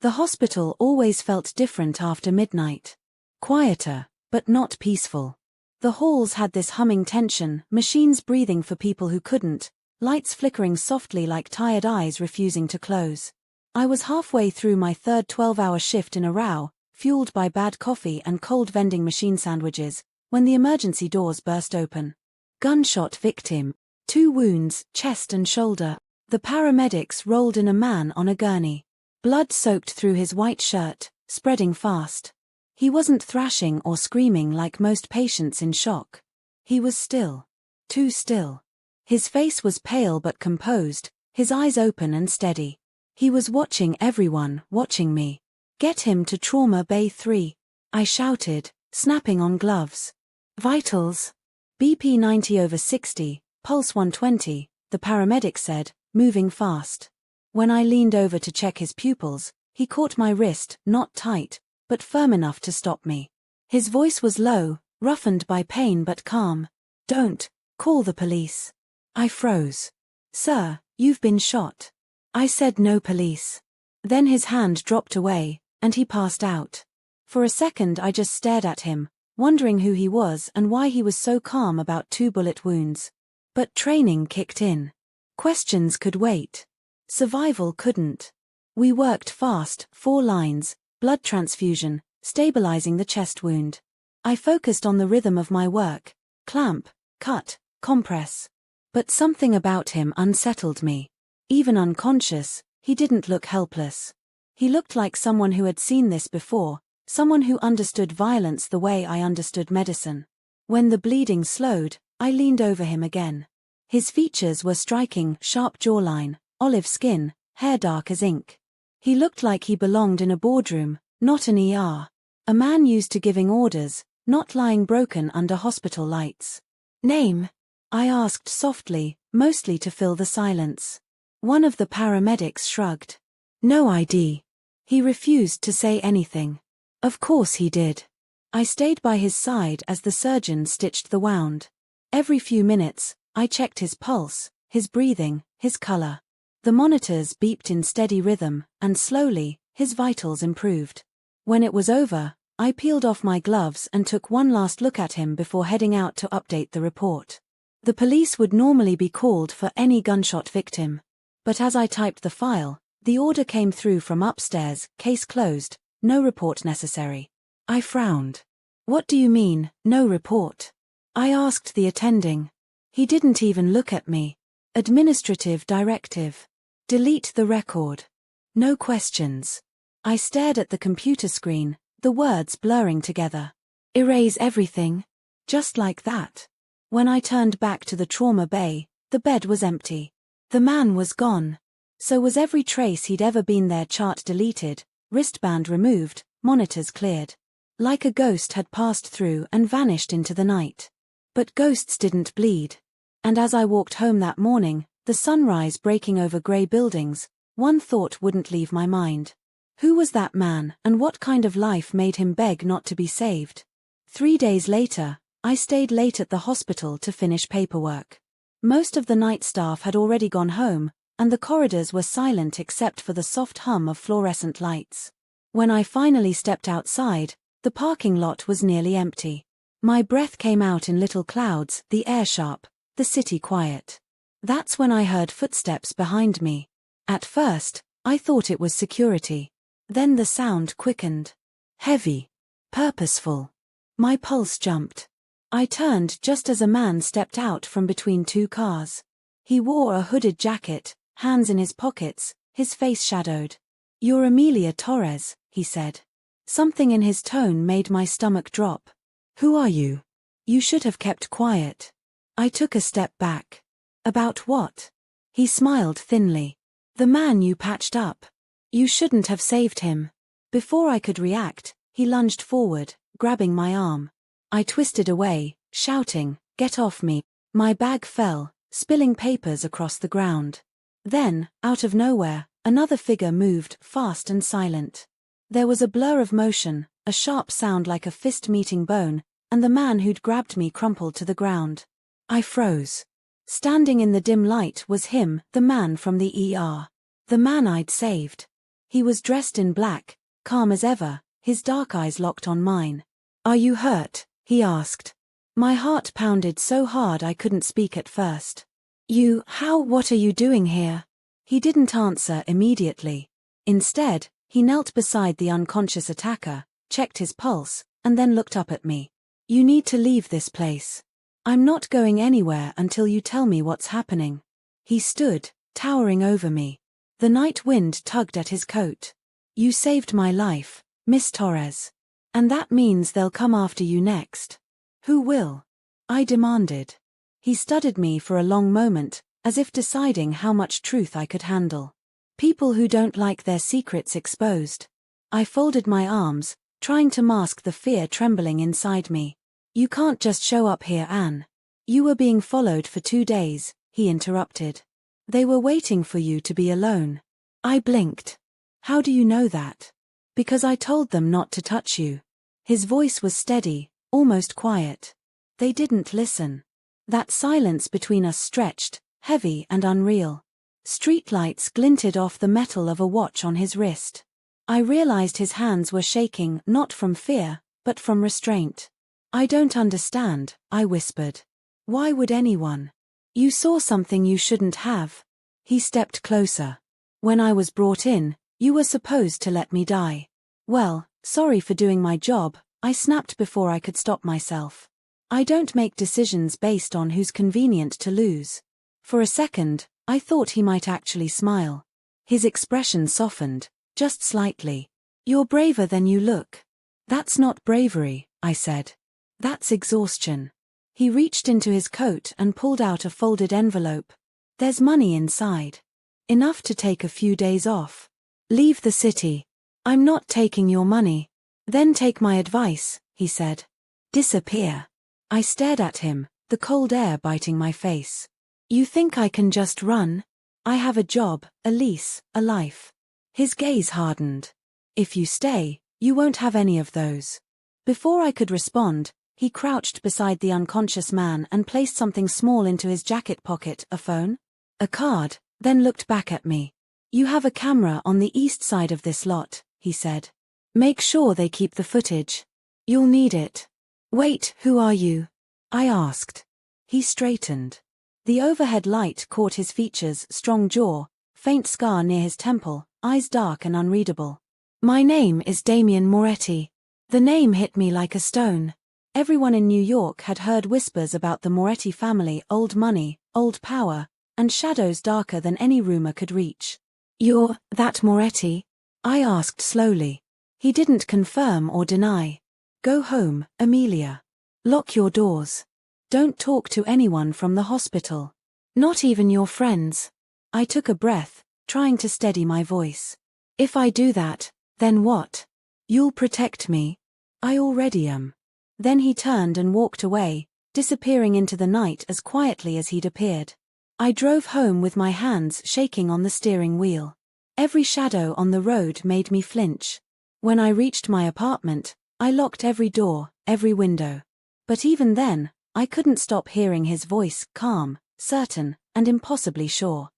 The hospital always felt different after midnight. Quieter, but not peaceful. The halls had this humming tension, machines breathing for people who couldn't, lights flickering softly like tired eyes refusing to close. I was halfway through my third 12-hour shift in a row, fueled by bad coffee and cold vending machine sandwiches, when the emergency doors burst open. Gunshot victim. 2 wounds, chest and shoulder. The paramedics rolled in a man on a gurney. Blood soaked through his white shirt, spreading fast. He wasn't thrashing or screaming like most patients in shock. He was still. Too still. His face was pale but composed, his eyes open and steady. He was watching everyone, watching me. "Get him to Trauma Bay 3. I shouted, snapping on gloves. "Vitals. BP 90/60, pulse 120, the paramedic said, moving fast. When I leaned over to check his pupils, he caught my wrist, not tight, but firm enough to stop me. His voice was low, roughened by pain but calm. "Don't call the police." I froze. "Sir, you've been shot." I said no police. Then his hand dropped away, and he passed out. For a second I just stared at him, wondering who he was and why he was so calm about 2 bullet wounds. But training kicked in. Questions could wait. Survival couldn't. We worked fast, 4 lines, blood transfusion, stabilizing the chest wound. I focused on the rhythm of my work, clamp, cut, compress. But something about him unsettled me. Even unconscious, he didn't look helpless. He looked like someone who had seen this before, someone who understood violence the way I understood medicine. When the bleeding slowed, I leaned over him again. His features were striking, sharp jawline, olive skin, hair dark as ink. He looked like he belonged in a boardroom, not an ER. A man used to giving orders, not lying broken under hospital lights. "Name?" I asked softly, mostly to fill the silence. One of the paramedics shrugged. "No ID." He refused to say anything. Of course he did. I stayed by his side as the surgeon stitched the wound. Every few minutes, I checked his pulse, his breathing, his color. The monitors beeped in steady rhythm, and slowly, his vitals improved. When it was over, I peeled off my gloves and took one last look at him before heading out to update the report. The police would normally be called for any gunshot victim. But as I typed the file, the order came through from upstairs, case closed, no report necessary. I frowned. "What do you mean, no report?" I asked the attending. He didn't even look at me. "Administrative directive. Delete the record. No questions." I stared at the computer screen, the words blurring together. "Erase everything." Just like that. When I turned back to the trauma bay, the bed was empty. The man was gone. So was every trace he'd ever been there. Chart deleted, wristband removed, monitors cleared. Like a ghost had passed through and vanished into the night. But ghosts didn't bleed. And as I walked home that morning, the sunrise breaking over grey buildings, one thought wouldn't leave my mind. Who was that man, and what kind of life made him beg not to be saved? 3 days later, I stayed late at the hospital to finish paperwork. Most of the night staff had already gone home, and the corridors were silent except for the soft hum of fluorescent lights. When I finally stepped outside, the parking lot was nearly empty. My breath came out in little clouds, the air sharp, the city quiet. That's when I heard footsteps behind me. At first, I thought it was security. Then the sound quickened. Heavy. Purposeful. My pulse jumped. I turned just as a man stepped out from between 2 cars. He wore a hooded jacket, hands in his pockets, his face shadowed. "You're Emilia Torres," he said. Something in his tone made my stomach drop. "Who are you? You should have kept quiet." I took a step back. "About what?" He smiled thinly. "The man you patched up. You shouldn't have saved him." Before I could react, he lunged forward, grabbing my arm. I twisted away, shouting, "Get off me." My bag fell, spilling papers across the ground. Then, out of nowhere, another figure moved, fast and silent. There was a blur of motion, a sharp sound like a fist meeting bone, and the man who'd grabbed me crumpled to the ground. I froze. Standing in the dim light was him, the man from the ER. The man I'd saved. He was dressed in black, calm as ever, his dark eyes locked on mine. "Are you hurt?" he asked. My heart pounded so hard I couldn't speak at first. What are you doing here?" He didn't answer immediately. Instead, he knelt beside the unconscious attacker, checked his pulse, and then looked up at me. "You need to leave this place. I'm not going anywhere until you tell me what's happening." He stood, towering over me. The night wind tugged at his coat. "You saved my life, Miss Torres. And that means they'll come after you next." "Who will?" I demanded. He studied me for a long moment, as if deciding how much truth I could handle. "People who don't like their secrets exposed." I folded my arms, trying to mask the fear trembling inside me. "You can't just show up here, Anne. You were being followed for 2 days, he interrupted. "They were waiting for you to be alone." I blinked. "How do you know that?" "Because I told them not to touch you." His voice was steady, almost quiet. "They didn't listen." That silence between us stretched, heavy and unreal. Streetlights glinted off the metal of a watch on his wrist. I realized his hands were shaking not from fear, but from restraint. "I don't understand," I whispered. "Why would anyone?" "You saw something you shouldn't have." He stepped closer. "When I was brought in, you were supposed to let me die." "Well, sorry for doing my job," I snapped before I could stop myself. "I don't make decisions based on who's convenient to lose." For a second, I thought he might actually smile. His expression softened, just slightly. "You're braver than you look." "That's not bravery," I said. "That's exhaustion." He reached into his coat and pulled out a folded envelope. "There's money inside. Enough to take a few days off. Leave the city." "I'm not taking your money." "Then take my advice," he said. "Disappear." I stared at him, the cold air biting my face. "You think I can just run? I have a job, a lease, a life." His gaze hardened. "If you stay, you won't have any of those." Before I could respond, he crouched beside the unconscious man and placed something small into his jacket pocket, a phone? A card, then looked back at me. "You have a camera on the east side of this lot," he said. "Make sure they keep the footage. You'll need it." "Wait, who are you?" I asked. He straightened. The overhead light caught his features, strong jaw, faint scar near his temple, eyes dark and unreadable. "My name is Damien Moretti." The name hit me like a stone. Everyone in New York had heard whispers about the Moretti family, old money, old power, and shadows darker than any rumor could reach. "You're that Moretti?" I asked slowly. He didn't confirm or deny. "Go home, Amelia. Lock your doors. Don't talk to anyone from the hospital. Not even your friends." I took a breath, trying to steady my voice. "If I do that, then what? You'll protect me?" "I already am." Then he turned and walked away, disappearing into the night as quietly as he'd appeared. I drove home with my hands shaking on the steering wheel. Every shadow on the road made me flinch. When I reached my apartment, I locked every door, every window. But even then, I couldn't stop hearing his voice, calm, certain, and impossibly sure.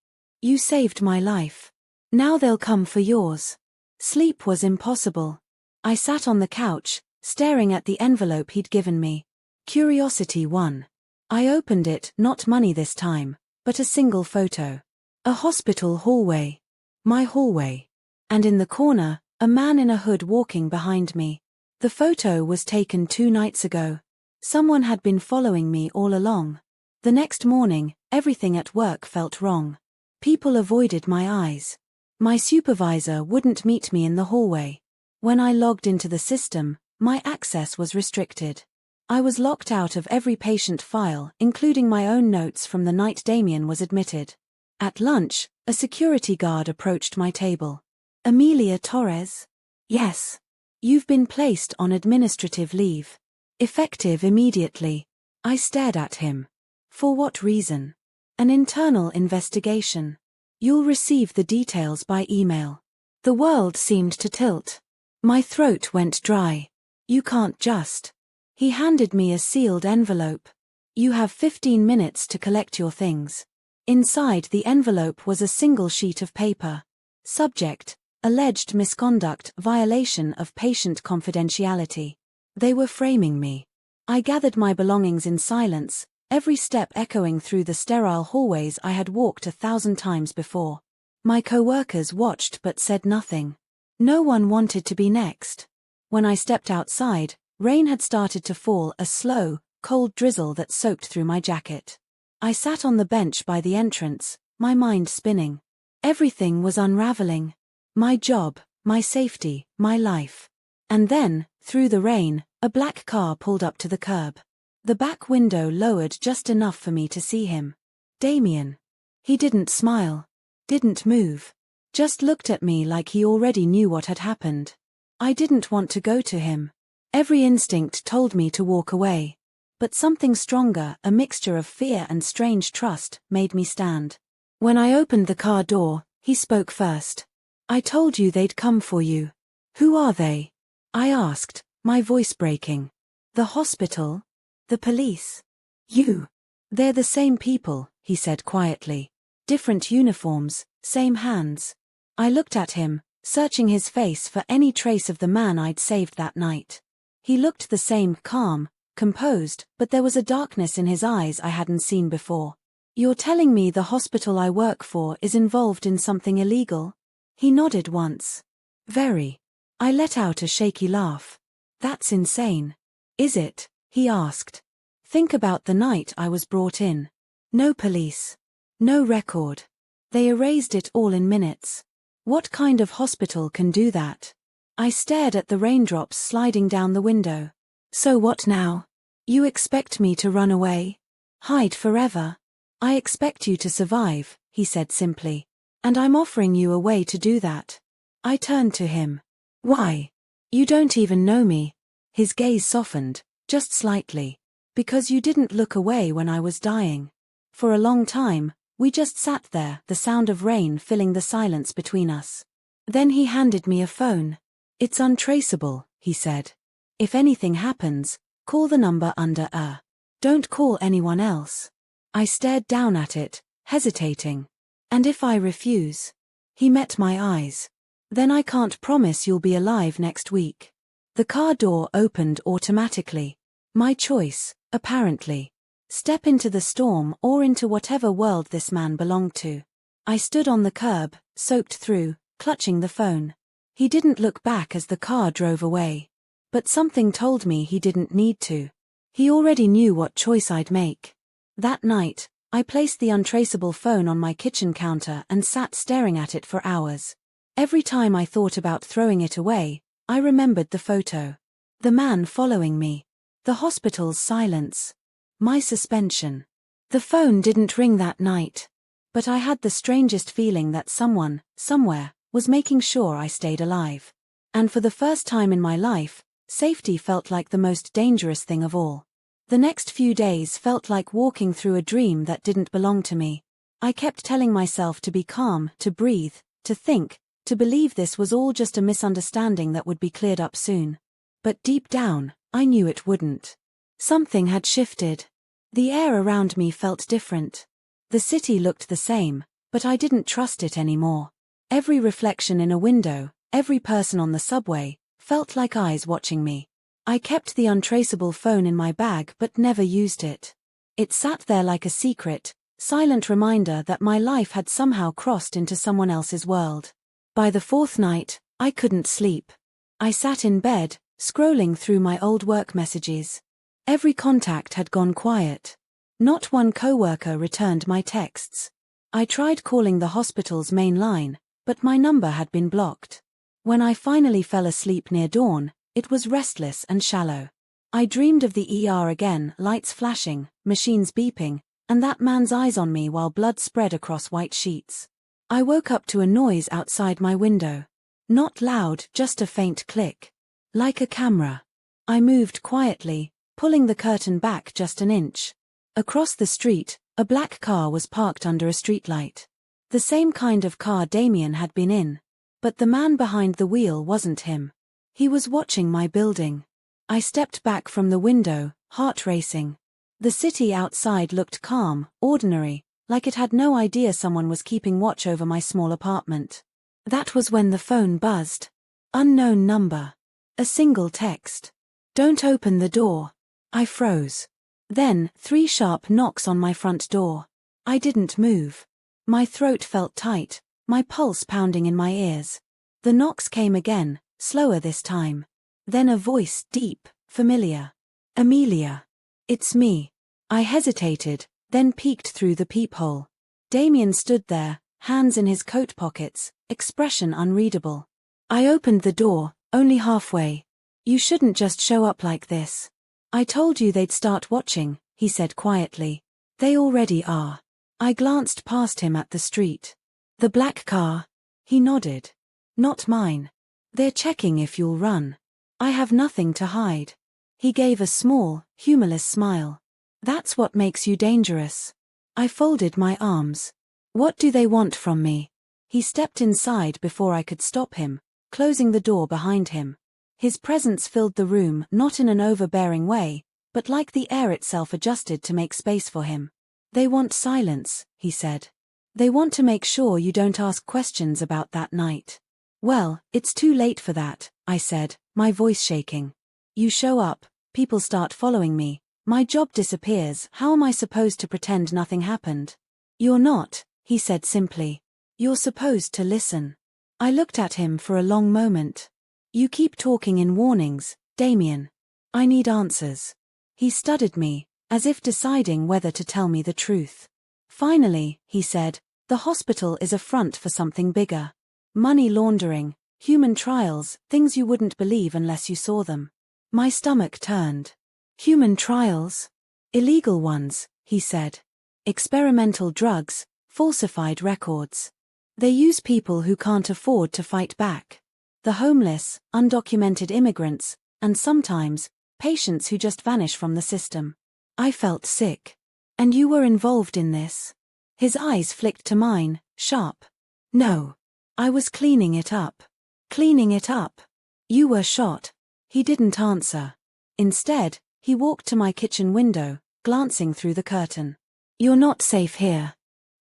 "You saved my life. Now they'll come for yours." Sleep was impossible. I sat on the couch, staring at the envelope he'd given me. Curiosity won. I opened it, not money this time, but a single photo. A hospital hallway. My hallway. And in the corner, a man in a hood walking behind me. The photo was taken 2 nights ago. Someone had been following me all along. The next morning, everything at work felt wrong. People avoided my eyes. My supervisor wouldn't meet me in the hallway. When I logged into the system, my access was restricted. I was locked out of every patient file, including my own notes from the night Damien was admitted. At lunch, a security guard approached my table. "Amelia Torres?" "Yes. You've been placed on administrative leave. Effective immediately." I stared at him. "For what reason?" "An internal investigation. You'll receive the details by email." The world seemed to tilt. My throat went dry. "You can't just." He handed me a sealed envelope. "You have 15 minutes to collect your things." Inside the envelope was a single sheet of paper. Subject: Alleged misconduct, violation of patient confidentiality. They were framing me. I gathered my belongings in silence, every step echoing through the sterile hallways I had walked 1,000 times before. My co-workers watched but said nothing. No one wanted to be next. When I stepped outside, rain had started to fall, a slow, cold drizzle that soaked through my jacket. I sat on the bench by the entrance, my mind spinning. Everything was unraveling. My job, my safety, my life. And then, through the rain, a black car pulled up to the curb. The back window lowered just enough for me to see him. Damien. He didn't smile. Didn't move. Just looked at me like he already knew what had happened. I didn't want to go to him. Every instinct told me to walk away. But something stronger, a mixture of fear and strange trust, made me stand. When I opened the car door, he spoke first. I told you they'd come for you. Who are they? I asked, my voice breaking. The hospital? The police? You? They're the same people, he said quietly. Different uniforms, same hands. I looked at him, searching his face for any trace of the man I'd saved that night. He looked the same, calm, composed, but there was a darkness in his eyes I hadn't seen before. You're telling me the hospital I work for is involved in something illegal? He nodded once. Very. I let out a shaky laugh. That's insane. Is it? He asked. Think about the night I was brought in. No police. No record. They erased it all in minutes. What kind of hospital can do that? I stared at the raindrops sliding down the window. So what now? You expect me to run away? Hide forever? I expect you to survive, he said simply. And I'm offering you a way to do that. I turned to him. Why? You don't even know me. His gaze softened, just slightly. Because you didn't look away when I was dying. For a long time, we just sat there, the sound of rain filling the silence between us. Then he handed me a phone. It's untraceable, he said. If anything happens, call the number under a. Don't call anyone else. I stared down at it, hesitating. And if I refuse? He met my eyes. Then I can't promise you'll be alive next week. The car door opened automatically. My choice, apparently. Step into the storm or into whatever world this man belonged to. I stood on the curb, soaked through, clutching the phone. He didn't look back as the car drove away. But something told me he didn't need to. He already knew what choice I'd make. That night, I placed the untraceable phone on my kitchen counter and sat staring at it for hours. Every time I thought about throwing it away, I remembered the photo. The man following me. The hospital's silence. My suspension. The phone didn't ring that night. But I had the strangest feeling that someone, somewhere, was making sure I stayed alive. And for the first time in my life, safety felt like the most dangerous thing of all. The next few days felt like walking through a dream that didn't belong to me. I kept telling myself to be calm, to breathe, to think, to believe this was all just a misunderstanding that would be cleared up soon. But deep down, I knew it wouldn't. Something had shifted. The air around me felt different. The city looked the same, but I didn't trust it anymore. Every reflection in a window, every person on the subway, felt like eyes watching me. I kept the untraceable phone in my bag but never used it. It sat there like a secret, silent reminder that my life had somehow crossed into someone else's world. By the fourth night, I couldn't sleep. I sat in bed, scrolling through my old work messages. Every contact had gone quiet. Not one coworker returned my texts. I tried calling the hospital's main line, but my number had been blocked. When I finally fell asleep near dawn, it was restless and shallow. I dreamed of the ER again, lights flashing, machines beeping, and that man's eyes on me while blood spread across white sheets. I woke up to a noise outside my window. Not loud, just a faint click. Like a camera. I moved quietly, pulling the curtain back just an inch. Across the street, a black car was parked under a streetlight. The same kind of car Damien had been in. But the man behind the wheel wasn't him. He was watching my building. I stepped back from the window, heart racing. The city outside looked calm, ordinary, like it had no idea someone was keeping watch over my small apartment. That was when the phone buzzed. Unknown number. A single text. Don't open the door. I froze. Then, 3 sharp knocks on my front door. I didn't move. My throat felt tight, my pulse pounding in my ears. The knocks came again, slower this time. Then a voice, deep, familiar. Amelia. It's me. I hesitated, then peeked through the peephole. Damien stood there, hands in his coat pockets, expression unreadable. I opened the door, only halfway. You shouldn't just show up like this. I told you they'd start watching, he said quietly. They already are. I glanced past him at the street. The black car. He nodded. Not mine. They're checking if you'll run. I have nothing to hide. He gave a small, humorless smile. That's what makes you dangerous. I folded my arms. What do they want from me? He stepped inside before I could stop him, closing the door behind him. His presence filled the room, not in an overbearing way, but like the air itself adjusted to make space for him. They want silence, he said. They want to make sure you don't ask questions about that night. Well, it's too late for that, I said, my voice shaking. You show up, people start following me, my job disappears, how am I supposed to pretend nothing happened? You're not, he said simply. You're supposed to listen. I looked at him for a long moment. You keep talking in warnings, Damien. I need answers. He studied me, as if deciding whether to tell me the truth. Finally, he said, the hospital is a front for something bigger. Money laundering, human trials, things you wouldn't believe unless you saw them. My stomach turned. Human trials? Illegal ones, he said. Experimental drugs, falsified records. They use people who can't afford to fight back. The homeless, undocumented immigrants, and sometimes, patients who just vanish from the system. I felt sick. And you were involved in this? His eyes flicked to mine, sharp. No. I was cleaning it up. Cleaning it up. You were shot. He didn't answer. Instead, he walked to my kitchen window, glancing through the curtain. You're not safe here.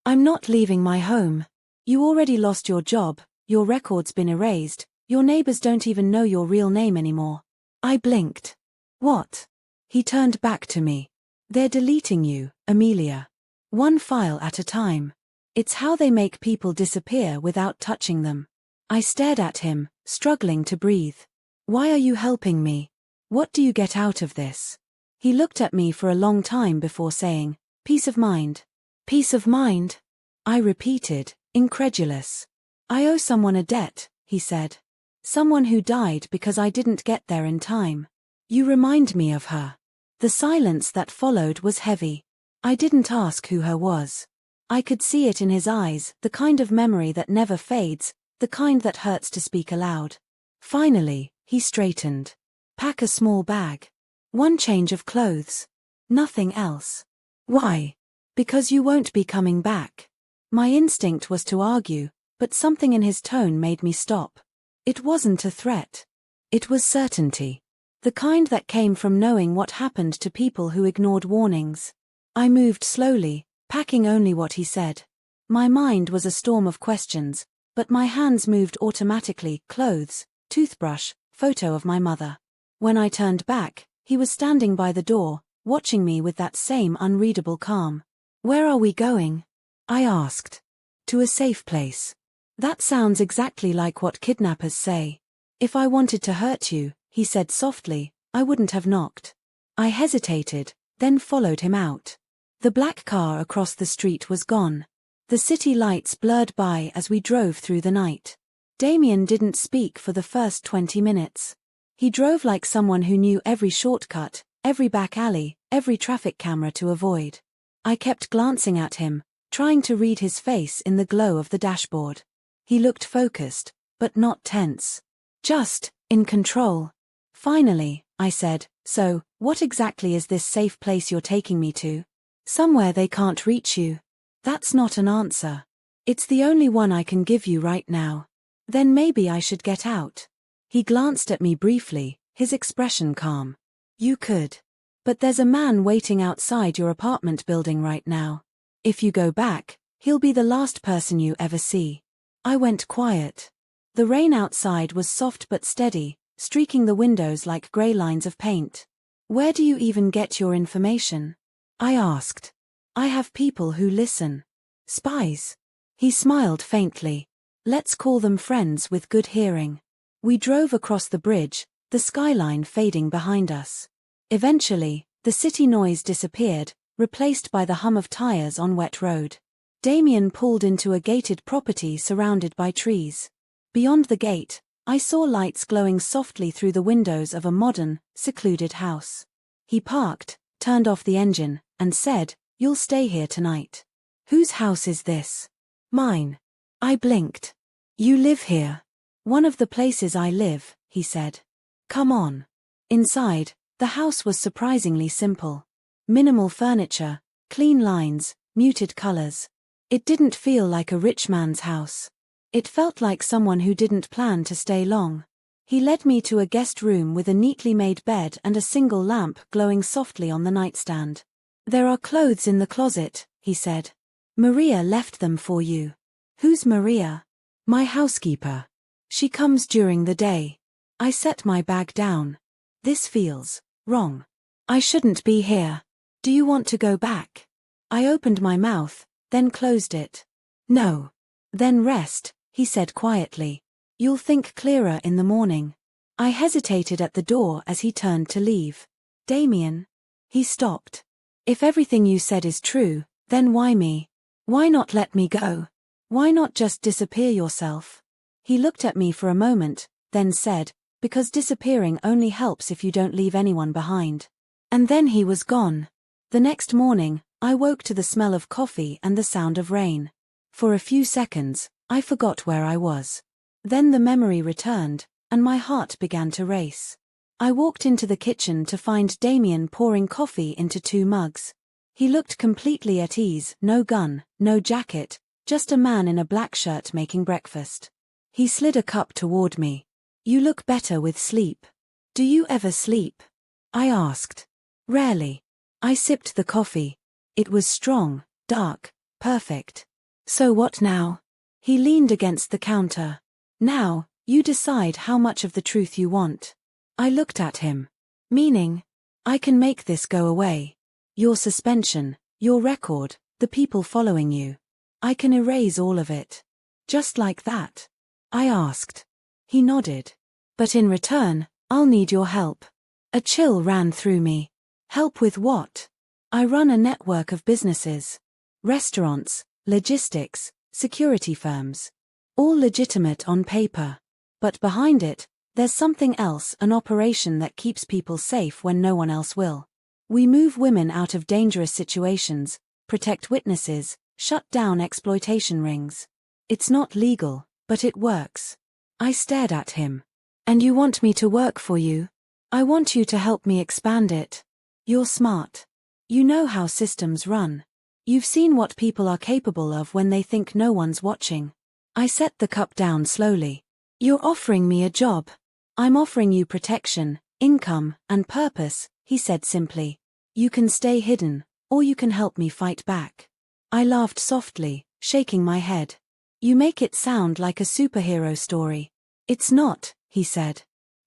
I'm not leaving my home. You already lost your job, your record's been erased, your neighbors don't even know your real name anymore. I blinked. What? He turned back to me. They're deleting you, Amelia. One file at a time. It's how they make people disappear without touching them. I stared at him, struggling to breathe. Why are you helping me? What do you get out of this? He looked at me for a long time before saying, peace of mind. Peace of mind? I repeated, incredulous. I owe someone a debt, he said. Someone who died because I didn't get there in time. You remind me of her. The silence that followed was heavy. I didn't ask who her was. I could see it in his eyes, the kind of memory that never fades, the kind that hurts to speak aloud. Finally, he straightened. Pack a small bag. One change of clothes. Nothing else. Why? Because you won't be coming back. My instinct was to argue, but something in his tone made me stop. It wasn't a threat. It was certainty. The kind that came from knowing what happened to people who ignored warnings. I moved slowly, packing only what he said. My mind was a storm of questions, but my hands moved automatically, clothes, toothbrush, photo of my mother. When I turned back, he was standing by the door, watching me with that same unreadable calm. Where are we going? I asked. To a safe place. That sounds exactly like what kidnappers say. If I wanted to hurt you, he said softly, I wouldn't have knocked. I hesitated, then followed him out. The black car across the street was gone. The city lights blurred by as we drove through the night. Damien didn't speak for the first 20 minutes. He drove like someone who knew every shortcut, every back alley, every traffic camera to avoid. I kept glancing at him, trying to read his face in the glow of the dashboard. He looked focused, but not tense. Just, in control. Finally, I said, so, what exactly is this safe place you're taking me to? Somewhere they can't reach you. That's not an answer. It's the only one I can give you right now. Then maybe I should get out. He glanced at me briefly, his expression calm. You could. But there's a man waiting outside your apartment building right now. If you go back, he'll be the last person you ever see. I went quiet. The rain outside was soft but steady, streaking the windows like grey lines of paint. Where do you even get your information? I asked. I have people who listen. Spies. He smiled faintly. Let's call them friends with good hearing. We drove across the bridge, the skyline fading behind us. Eventually, the city noise disappeared, replaced by the hum of tires on wet road. Damien pulled into a gated property surrounded by trees. Beyond the gate, I saw lights glowing softly through the windows of a modern, secluded house. He parked, turned off the engine, and said, "You'll stay here tonight." Whose house is this? Mine. I blinked. You live here. One of the places I live, he said. Come on. Inside, the house was surprisingly simple. Minimal furniture, clean lines, muted colors. It didn't feel like a rich man's house. It felt like someone who didn't plan to stay long. He led me to a guest room with a neatly made bed and a single lamp glowing softly on the nightstand. There are clothes in the closet, he said. Maria left them for you. Who's Maria? My housekeeper. She comes during the day. I set my bag down. This feels wrong. I shouldn't be here. Do you want to go back? I opened my mouth, then closed it. No. Then rest, he said quietly. You'll think clearer in the morning. I hesitated at the door as he turned to leave. Damien. He stopped. If everything you said is true, then why me? Why not let me go? Why not just disappear yourself? He looked at me for a moment, then said, because disappearing only helps if you don't leave anyone behind. And then he was gone. The next morning, I woke to the smell of coffee and the sound of rain. For a few seconds, I forgot where I was. Then the memory returned, and my heart began to race. I walked into the kitchen to find Damien pouring coffee into 2 mugs. He looked completely at ease, no gun, no jacket, just a man in a black shirt making breakfast. He slid a cup toward me. You look better with sleep. Do you ever sleep? I asked. Rarely. I sipped the coffee. It was strong, dark, perfect. So what now? He leaned against the counter. Now, you decide how much of the truth you want. I looked at him. Meaning? I can make this go away. Your suspension, your record, the people following you. I can erase all of it. Just like that? I asked. He nodded. But in return, I'll need your help. A chill ran through me. Help with what? I run a network of businesses. Restaurants, logistics, security firms. All legitimate on paper. But behind it, there's something else, an operation that keeps people safe when no one else will. We move women out of dangerous situations, protect witnesses, shut down exploitation rings. It's not legal, but it works. I stared at him. And you want me to work for you? I want you to help me expand it. You're smart. You know how systems run. You've seen what people are capable of when they think no one's watching. I set the cup down slowly. You're offering me a job. I'm offering you protection, income, and purpose, he said simply. You can stay hidden, or you can help me fight back. I laughed softly, shaking my head. You make it sound like a superhero story. It's not, he said.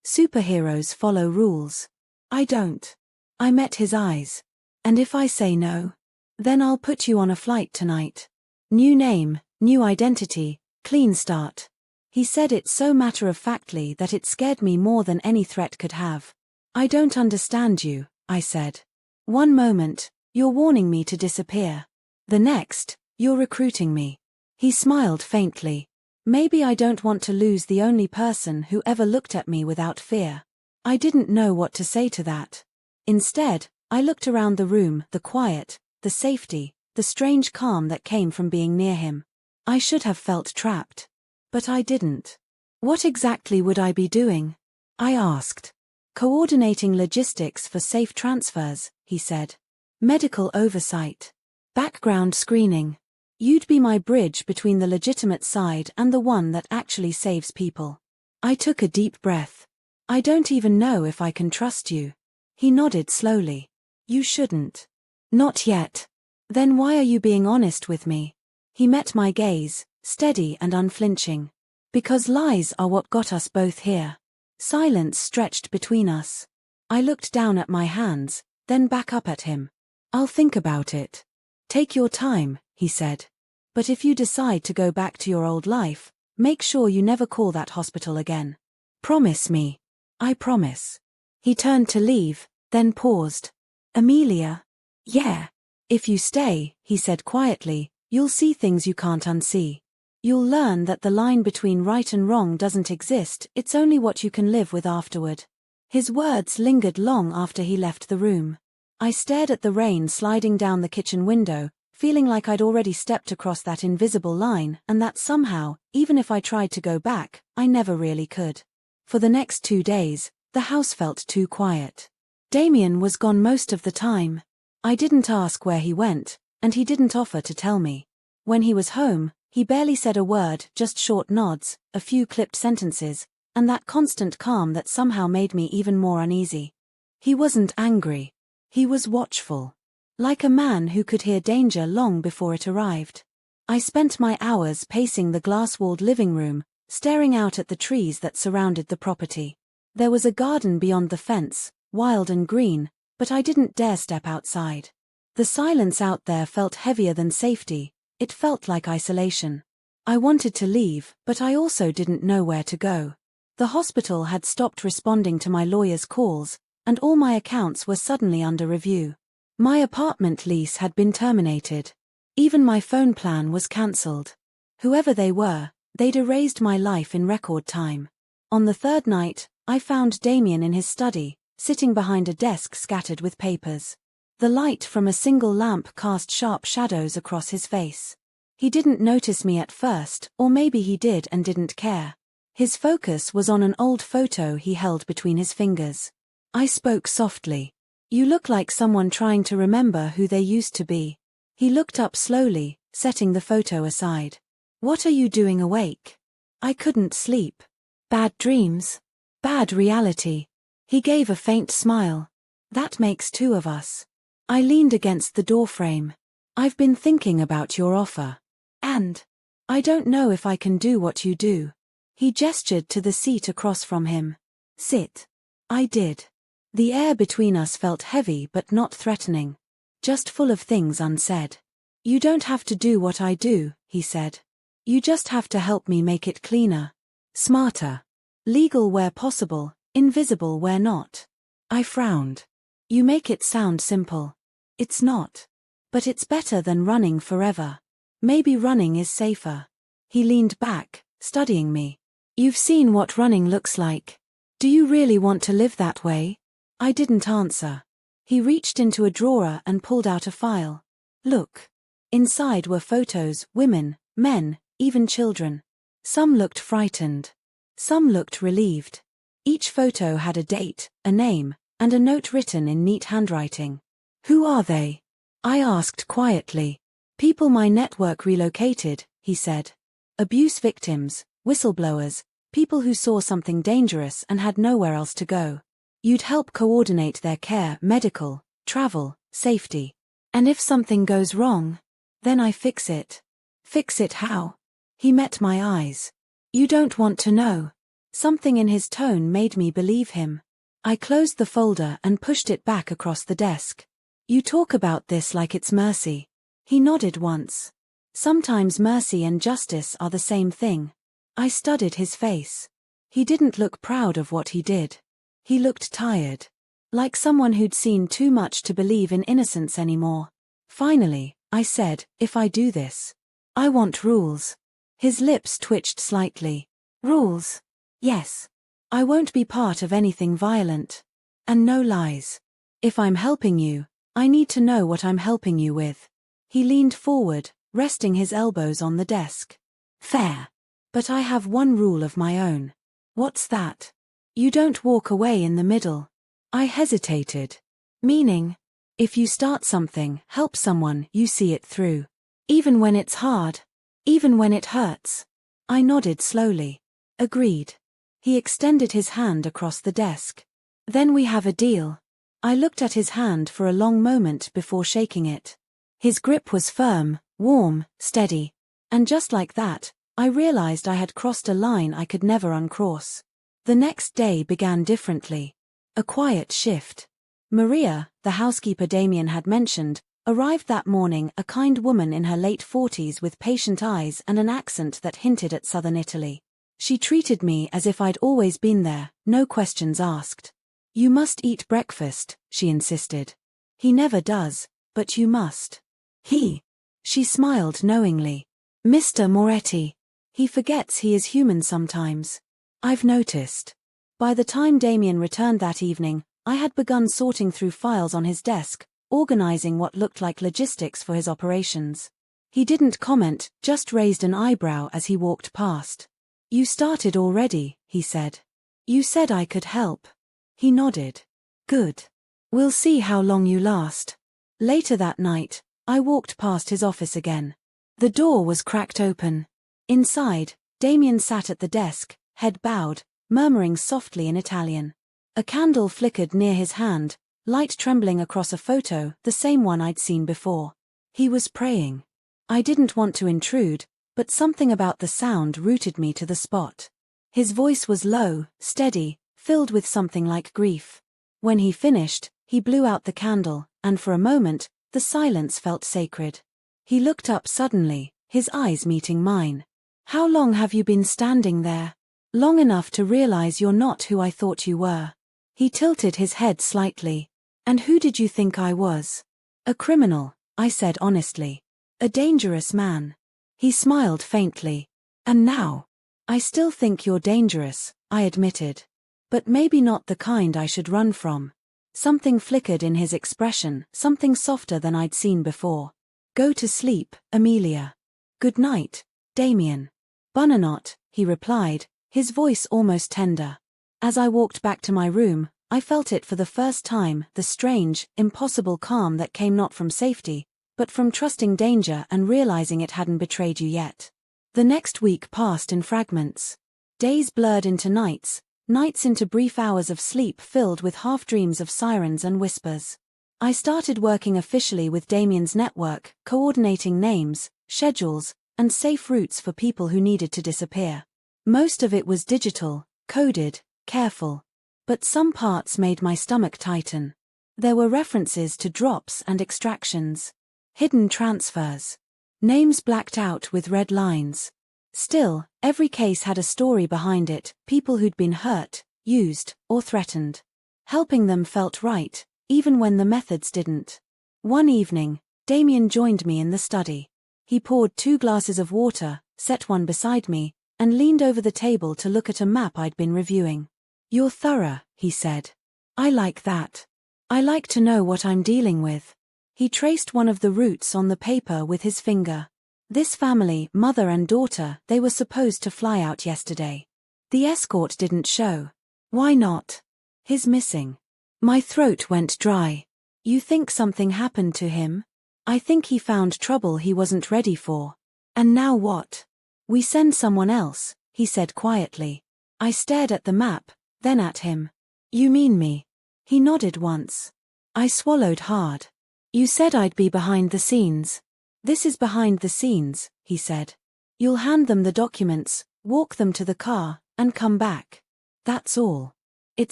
Superheroes follow rules. I don't. I met his eyes. And if I say no? Then I'll put you on a flight tonight. New name, new identity, clean start. He said it so matter-of-factly that it scared me more than any threat could have. I don't understand you, I said. One moment, you're warning me to disappear. The next, you're recruiting me. He smiled faintly. Maybe I don't want to lose the only person who ever looked at me without fear. I didn't know what to say to that. Instead, I looked around the room, the quiet, the safety, the strange calm that came from being near him. I should have felt trapped. But I didn't. What exactly would I be doing? I asked. Coordinating logistics for safe transfers, he said. Medical oversight. Background screening. You'd be my bridge between the legitimate side and the one that actually saves people. I took a deep breath. I don't even know if I can trust you. He nodded slowly. You shouldn't. Not yet. Then why are you being honest with me? He met my gaze, steady and unflinching. Because lies are what got us both here. Silence stretched between us. I looked down at my hands, then back up at him. I'll think about it. Take your time, he said. But if you decide to go back to your old life, make sure you never call that hospital again. Promise me. I promise. He turned to leave, then paused. Amelia? Yeah. If you stay, he said quietly, you'll see things you can't unsee. You'll learn that the line between right and wrong doesn't exist, it's only what you can live with afterward. His words lingered long after he left the room. I stared at the rain sliding down the kitchen window, feeling like I'd already stepped across that invisible line and that somehow, even if I tried to go back, I never really could. For the next 2 days, the house felt too quiet. Damien was gone most of the time. I didn't ask where he went, and he didn't offer to tell me. When he was home, he barely said a word, just short nods, a few clipped sentences, and that constant calm that somehow made me even more uneasy. He wasn't angry. He was watchful. Like a man who could hear danger long before it arrived. I spent my hours pacing the glass-walled living room, staring out at the trees that surrounded the property. There was a garden beyond the fence, wild and green, but I didn't dare step outside. The silence out there felt heavier than safety. It felt like isolation. I wanted to leave, but I also didn't know where to go. The hospital had stopped responding to my lawyer's calls, and all my accounts were suddenly under review. My apartment lease had been terminated. Even my phone plan was cancelled. Whoever they were, they'd erased my life in record time. On the third night, I found Damien in his study, sitting behind a desk scattered with papers. The light from a single lamp cast sharp shadows across his face. He didn't notice me at first, or maybe he did and didn't care. His focus was on an old photo he held between his fingers. I spoke softly. You look like someone trying to remember who they used to be. He looked up slowly, setting the photo aside. What are you doing awake? I couldn't sleep. Bad dreams? Bad reality. He gave a faint smile. That makes 2 of us. I leaned against the doorframe. I've been thinking about your offer. And I don't know if I can do what you do. He gestured to the seat across from him. Sit. I did. The air between us felt heavy but not threatening. Just full of things unsaid. You don't have to do what I do, he said. You just have to help me make it cleaner. Smarter. Legal where possible, invisible where not. I frowned. You make it sound simple. It's not. But it's better than running forever. Maybe running is safer. He leaned back, studying me. You've seen what running looks like. Do you really want to live that way? I didn't answer. He reached into a drawer and pulled out a file. Look. Inside were photos, women, men, even children. Some looked frightened. Some looked relieved. Each photo had a date, a name, and a note written in neat handwriting. Who are they? I asked quietly. People my network relocated, he said. Abuse victims, whistleblowers, people who saw something dangerous and had nowhere else to go. You'd help coordinate their care, medical, travel, safety. And if something goes wrong, then I fix it. Fix it how? He met my eyes. You don't want to know. Something in his tone made me believe him. I closed the folder and pushed it back across the desk. You talk about this like it's mercy. He nodded once. Sometimes mercy and justice are the same thing. I studied his face. He didn't look proud of what he did. He looked tired. Like someone who'd seen too much to believe in innocence anymore. Finally, I said, if I do this, I want rules. His lips twitched slightly. Rules? Yes. I won't be part of anything violent. And no lies. If I'm helping you, I need to know what I'm helping you with. He leaned forward, resting his elbows on the desk. Fair. But I have one rule of my own. What's that? You don't walk away in the middle. I hesitated. Meaning, if you start something, help someone, you see it through. Even when it's hard. Even when it hurts. I nodded slowly. Agreed. He extended his hand across the desk. Then we have a deal. I looked at his hand for a long moment before shaking it. His grip was firm, warm, steady. And just like that, I realized I had crossed a line I could never uncross. The next day began differently. A quiet shift. Maria, the housekeeper Damien had mentioned, arrived that morning, a kind woman in her late 40s with patient eyes and an accent that hinted at southern Italy. She treated me as if I'd always been there, no questions asked. "You must eat breakfast," she insisted. "He never does, but you must." "He?" She smiled knowingly. "Mr. Moretti. He forgets he is human sometimes. I've noticed." By the time Damien returned that evening, I had begun sorting through files on his desk, organizing what looked like logistics for his operations. He didn't comment, just raised an eyebrow as he walked past. "You started already," he said. "You said I could help." He nodded. "Good. We'll see how long you last." Later that night, I walked past his office again. The door was cracked open. Inside, Damien sat at the desk, head bowed, murmuring softly in Italian. A candle flickered near his hand, light trembling across a photo, the same one I'd seen before. He was praying. I didn't want to intrude, but something about the sound rooted me to the spot. His voice was low, steady, filled with something like grief. When he finished, he blew out the candle, and for a moment, the silence felt sacred. He looked up suddenly, his eyes meeting mine. "How long have you been standing there?" "Long enough to realize you're not who I thought you were." He tilted his head slightly. "And who did you think I was?" "A criminal," I said honestly. "A dangerous man." He smiled faintly. "And now?" "I still think you're dangerous," I admitted. "But maybe not the kind I should run from." Something flickered in his expression, something softer than I'd seen before. "Go to sleep, Amelia." "Good night, Damien." "Buonanotte," he replied, his voice almost tender. As I walked back to my room, I felt it for the first time, the strange, impossible calm that came not from safety, but from trusting danger and realizing it hadn't betrayed you yet. The next week passed in fragments. Days blurred into nights, nights into brief hours of sleep filled with half-dreams of sirens and whispers. I started working officially with Damien's network, coordinating names, schedules, and safe routes for people who needed to disappear. Most of it was digital, coded, careful. But some parts made my stomach tighten. There were references to drops and extractions. Hidden transfers. Names blacked out with red lines. Still, every case had a story behind it, people who'd been hurt, used, or threatened. Helping them felt right, even when the methods didn't. One evening, Damien joined me in the study. He poured 2 glasses of water, set one beside me, and leaned over the table to look at a map I'd been reviewing. "You're thorough," he said. "I like that. I like to know what I'm dealing with." He traced one of the routes on the paper with his finger. "This family, mother and daughter, they were supposed to fly out yesterday. The escort didn't show." "Why not?" "He's missing." My throat went dry. "You think something happened to him?" "I think he found trouble he wasn't ready for." "And now what?" "We send someone else," he said quietly. I stared at the map, then at him. "You mean me?" He nodded once. I swallowed hard. "You said I'd be behind the scenes." "This is behind the scenes," he said. "You'll hand them the documents, walk them to the car, and come back. That's all." It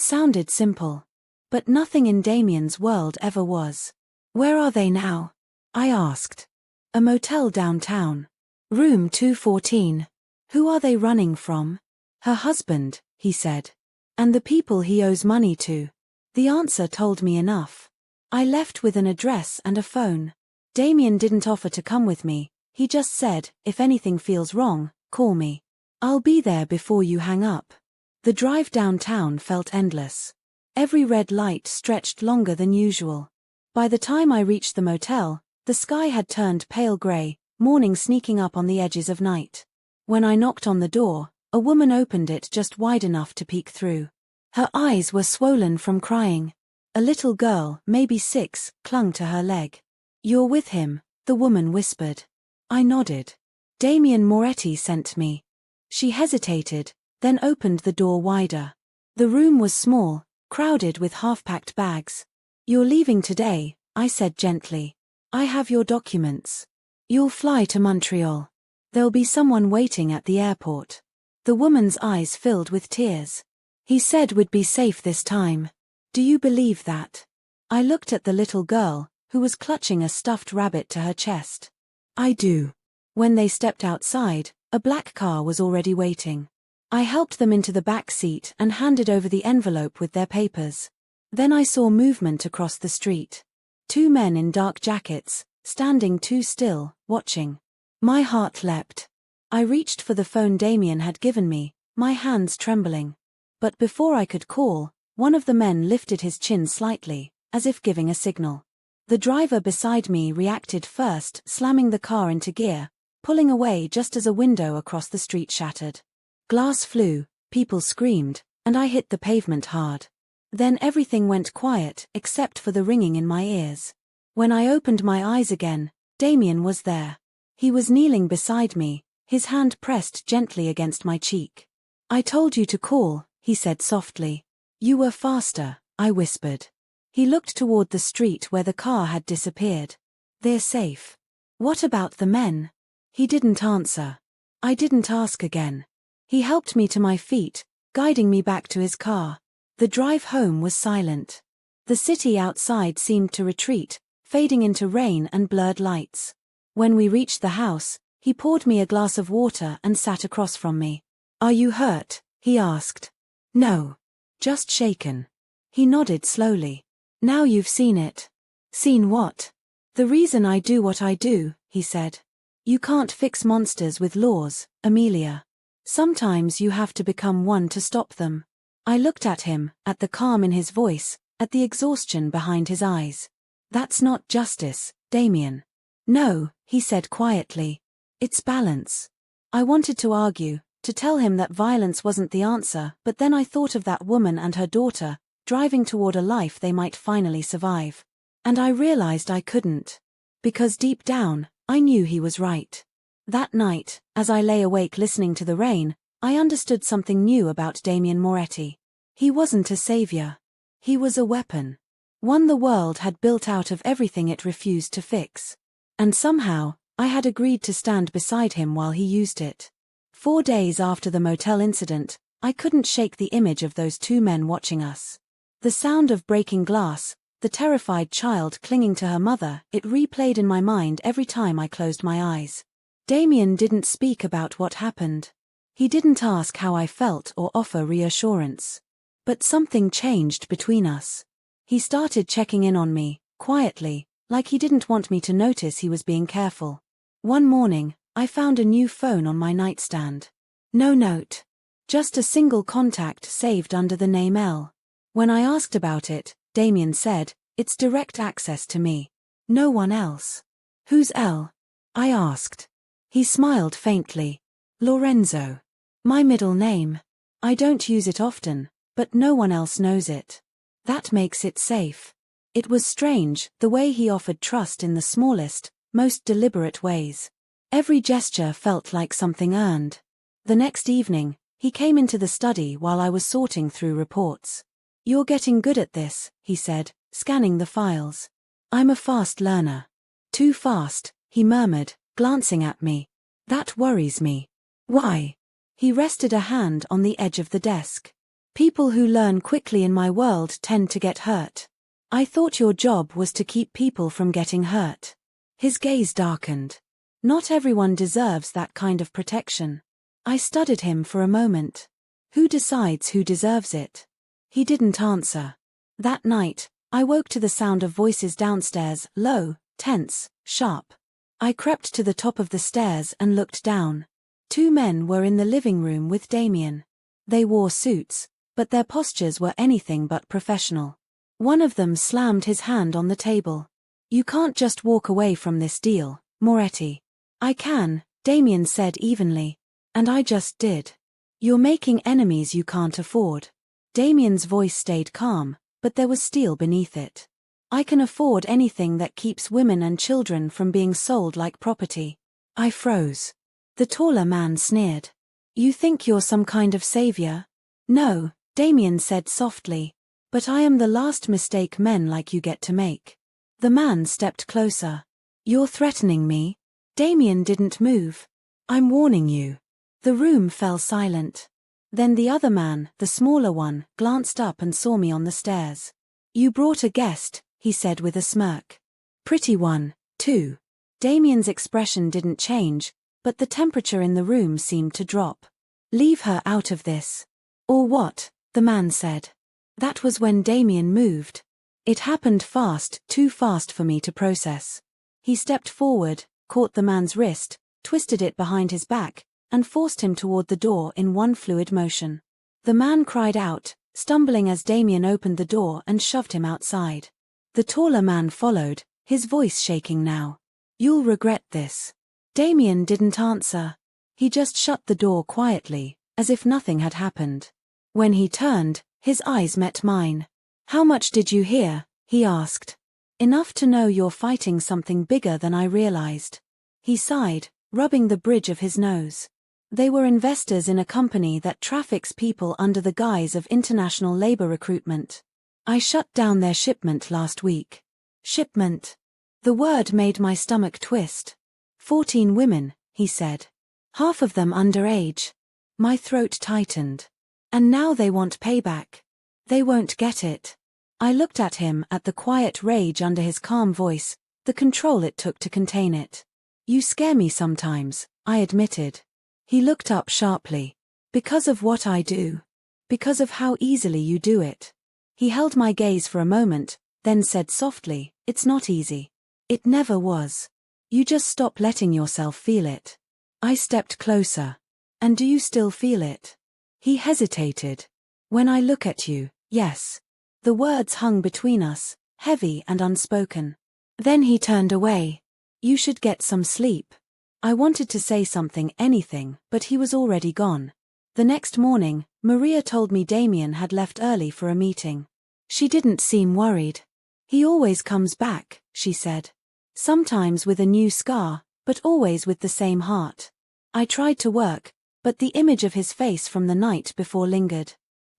sounded simple. But nothing in Damien's world ever was. "Where are they now?" I asked. "A motel downtown. Room 214. "Who are they running from?" "Her husband," he said. "And the people he owes money to." The answer told me enough. I left with an address and a phone. Damien didn't offer to come with me, he just said, "If anything feels wrong, call me. I'll be there before you hang up." The drive downtown felt endless. Every red light stretched longer than usual. By the time I reached the motel, the sky had turned pale gray, morning sneaking up on the edges of night. When I knocked on the door, a woman opened it just wide enough to peek through. Her eyes were swollen from crying. A little girl, maybe 6, clung to her leg. "You're with him," the woman whispered. I nodded. "Damien Moretti sent me." She hesitated, then opened the door wider. The room was small, crowded with half-packed bags. "You're leaving today," I said gently. "I have your documents. You'll fly to Montreal." There'll be someone waiting at the airport. The woman's eyes filled with tears. He said we'd be safe this time. Do you believe that? I looked at the little girl, who was clutching a stuffed rabbit to her chest. I do. When they stepped outside, a black car was already waiting. I helped them into the back seat and handed over the envelope with their papers. Then I saw movement across the street. 2 men in dark jackets, standing too still, watching. My heart leapt. I reached for the phone Damien had given me, my hands trembling. But before I could call, one of the men lifted his chin slightly, as if giving a signal. The driver beside me reacted first, slamming the car into gear, pulling away just as a window across the street shattered. Glass flew, people screamed, and I hit the pavement hard. Then everything went quiet except for the ringing in my ears. When I opened my eyes again, Damien was there. He was kneeling beside me, his hand pressed gently against my cheek. I told you to call, he said softly. You were faster, I whispered. He looked toward the street where the car had disappeared. They're safe. What about the men? He didn't answer. I didn't ask again. He helped me to my feet, guiding me back to his car. The drive home was silent. The city outside seemed to retreat, fading into rain and blurred lights. When we reached the house, he poured me a glass of water and sat across from me. Are you hurt? He asked. No. Just shaken. He nodded slowly. Now you've seen it. Seen what? The reason I do what I do, he said. You can't fix monsters with laws, Amelia. Sometimes you have to become one to stop them. I looked at him, at the calm in his voice, at the exhaustion behind his eyes. That's not justice, Damien. No, he said quietly. It's balance. I wanted to argue, to tell him that violence wasn't the answer, but then I thought of that woman and her daughter, driving toward a life they might finally survive. And I realized I couldn't. Because deep down, I knew he was right. That night, as I lay awake listening to the rain, I understood something new about Damien Moretti. He wasn't a savior. He was a weapon. One the world had built out of everything it refused to fix. And somehow, I had agreed to stand beside him while he used it. 4 days after the motel incident, I couldn't shake the image of those 2 men watching us. The sound of breaking glass, the terrified child clinging to her mother, it replayed in my mind every time I closed my eyes. Damien didn't speak about what happened. He didn't ask how I felt or offer reassurance. But something changed between us. He started checking in on me, quietly, like he didn't want me to notice he was being careful. One morning, I found a new phone on my nightstand. No note. Just a single contact saved under the name L. When I asked about it, Damien said, it's direct access to me. No one else. Who's L? I asked. He smiled faintly. Lorenzo. My middle name. I don't use it often, but no one else knows it. That makes it safe. It was strange, the way he offered trust in the smallest, most deliberate ways. Every gesture felt like something earned. The next evening, he came into the study while I was sorting through reports. You're getting good at this, he said, scanning the files. I'm a fast learner. Too fast, he murmured, glancing at me. That worries me. Why? He rested a hand on the edge of the desk. People who learn quickly in my world tend to get hurt. I thought your job was to keep people from getting hurt. His gaze darkened. Not everyone deserves that kind of protection. I studied him for a moment. Who decides who deserves it? He didn't answer. That night, I woke to the sound of voices downstairs, low, tense, sharp. I crept to the top of the stairs and looked down. 2 men were in the living room with Damien. They wore suits, but their postures were anything but professional. One of them slammed his hand on the table. You can't just walk away from this deal, Moretti. I can, Damien said evenly. And I just did. You're making enemies you can't afford. Damien's voice stayed calm, but there was steel beneath it. I can afford anything that keeps women and children from being sold like property. I froze. The taller man sneered. You think you're some kind of savior? No, Damien said softly. But I am the last mistake men like you get to make. The man stepped closer. You're threatening me? Damien didn't move. I'm warning you. The room fell silent. Then the other man, the smaller one, glanced up and saw me on the stairs. You brought a guest, he said with a smirk. Pretty one, too. Damien's expression didn't change, but the temperature in the room seemed to drop. Leave her out of this. Or what? The man said. That was when Damien moved. It happened fast, too fast for me to process. He stepped forward, caught the man's wrist, twisted it behind his back, and forced him toward the door in one fluid motion. The man cried out, stumbling as Damien opened the door and shoved him outside. The taller man followed, his voice shaking now. You'll regret this. Damien didn't answer. He just shut the door quietly, as if nothing had happened. When he turned, his eyes met mine. How much did you hear? He asked. Enough to know you're fighting something bigger than I realized. He sighed, rubbing the bridge of his nose. They were investors in a company that traffics people under the guise of international labor recruitment. I shut down their shipment last week. Shipment. The word made my stomach twist. 14 women, he said. Half of them underage. My throat tightened. And now they want payback. They won't get it. I looked at him, at the quiet rage under his calm voice, the control it took to contain it. You scare me sometimes, I admitted. He looked up sharply. Because of what I do. Because of how easily you do it. He held my gaze for a moment, then said softly, it's not easy. It never was. You just stop letting yourself feel it. I stepped closer. And do you still feel it? He hesitated. When I look at you, yes. The words hung between us, heavy and unspoken. Then he turned away. You should get some sleep. I wanted to say something, anything, but he was already gone. The next morning, Maria told me Damien had left early for a meeting. She didn't seem worried. He always comes back, she said. Sometimes with a new scar, but always with the same heart. I tried to work, but the image of his face from the night before lingered.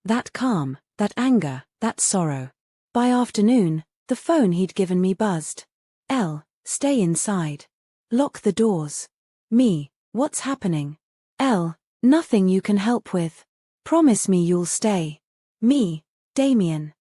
That calm, that anger, that sorrow. By afternoon, the phone he'd given me buzzed. Stay inside. Lock the doors. Me, what's happening? Nothing you can help with. Promise me you'll stay. Me, Damien.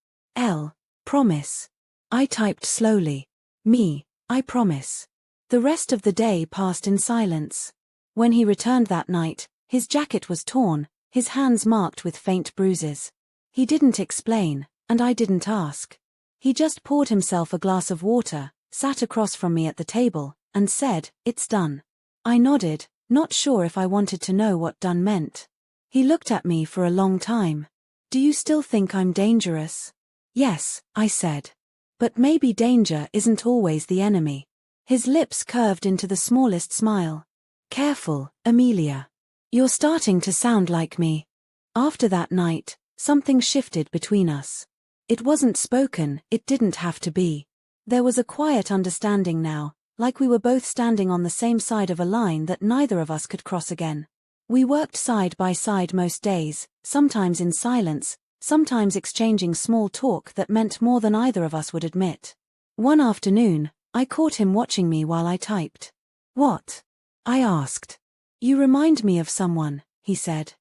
Promise. I typed slowly. Me, I promise. The rest of the day passed in silence. When he returned that night, his jacket was torn, his hands marked with faint bruises. He didn't explain, and I didn't ask. He just poured himself a glass of water, sat across from me at the table, and said, it's done. I nodded, not sure if I wanted to know what done meant. He looked at me for a long time. Do you still think I'm dangerous? Yes, I said. But maybe danger isn't always the enemy. His lips curved into the smallest smile. Careful, Amelia. You're starting to sound like me. After that night, something shifted between us. It wasn't spoken, it didn't have to be. There was a quiet understanding now, like we were both standing on the same side of a line that neither of us could cross again. We worked side by side most days, sometimes in silence, sometimes exchanging small talk that meant more than either of us would admit. One afternoon, I caught him watching me while I typed. What? I asked. You remind me of someone, he said.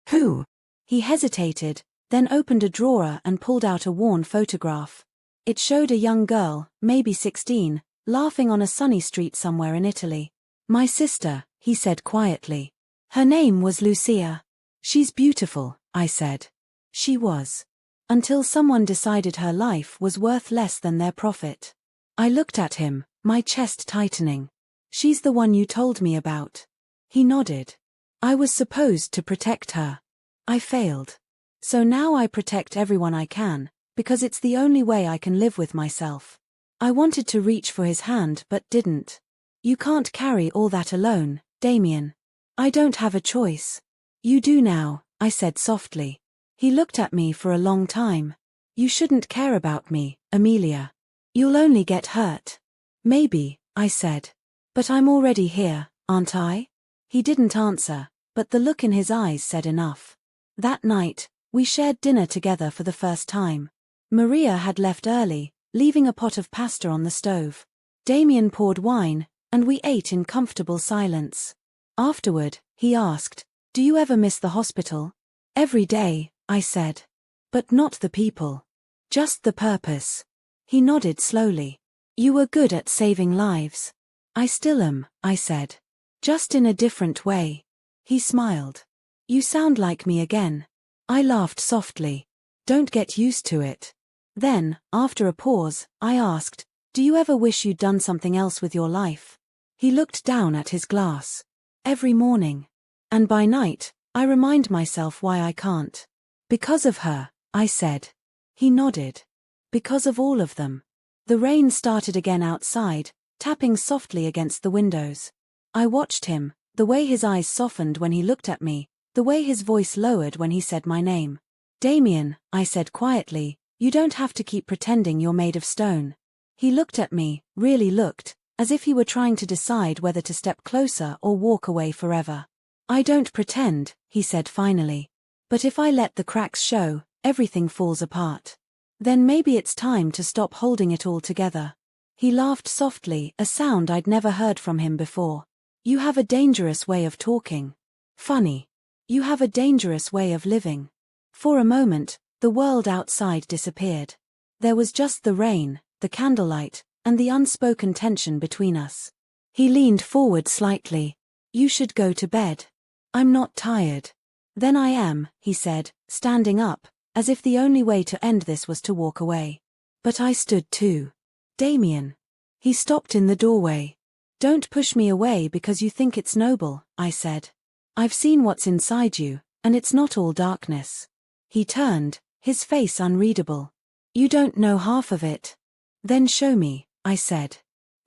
Who? He hesitated, then opened a drawer and pulled out a worn photograph. It showed a young girl, maybe 16, laughing on a sunny street somewhere in Italy. My sister, he said quietly. Her name was Lucia. She's beautiful, I said. She was. Until someone decided her life was worth less than their profit. I looked at him, my chest tightening. She's the one you told me about. He nodded. I was supposed to protect her. I failed. So now I protect everyone I can, because it's the only way I can live with myself. I wanted to reach for his hand but didn't. You can't carry all that alone, Damien. I don't have a choice. You do now, I said softly. He looked at me for a long time. You shouldn't care about me, Amelia. You'll only get hurt. Maybe, I said. But I'm already here, aren't I? He didn't answer, but the look in his eyes said enough. That night, we shared dinner together for the first time. Maria had left early, leaving a pot of pasta on the stove. Damien poured wine, and we ate in comfortable silence. Afterward, he asked, "Do you ever miss the hospital?" "Every day," I said. "But not the people. Just the purpose." He nodded slowly. "You were good at saving lives." "I still am," I said. "Just in a different way." He smiled. "You sound like me again." I laughed softly. "Don't get used to it." Then, after a pause, I asked, "Do you ever wish you'd done something else with your life?" He looked down at his glass. "Every morning. And by night, I remind myself why I can't." "Because of her," I said. He nodded. "Because of all of them." The rain started again outside, tapping softly against the windows. I watched him, the way his eyes softened when he looked at me, the way his voice lowered when he said my name. "Damien," I said quietly, "you don't have to keep pretending you're made of stone." He looked at me, really looked, as if he were trying to decide whether to step closer or walk away forever. "I don't pretend," he said finally. "But if I let the cracks show, everything falls apart. Then maybe it's time to stop holding it all together." He laughed softly, a sound I'd never heard from him before. "You have a dangerous way of talking. Funny. You have a dangerous way of living." For a moment, the world outside disappeared. There was just the rain, the candlelight, and the unspoken tension between us. He leaned forward slightly. "You should go to bed." "I'm not tired." "Then I am," he said, standing up, as if the only way to end this was to walk away. But I stood too. "Damien." He stopped in the doorway. "Don't push me away because you think it's noble," I said. "I've seen what's inside you, and it's not all darkness." He turned, his face unreadable. "You don't know half of it." "Then show me," I said.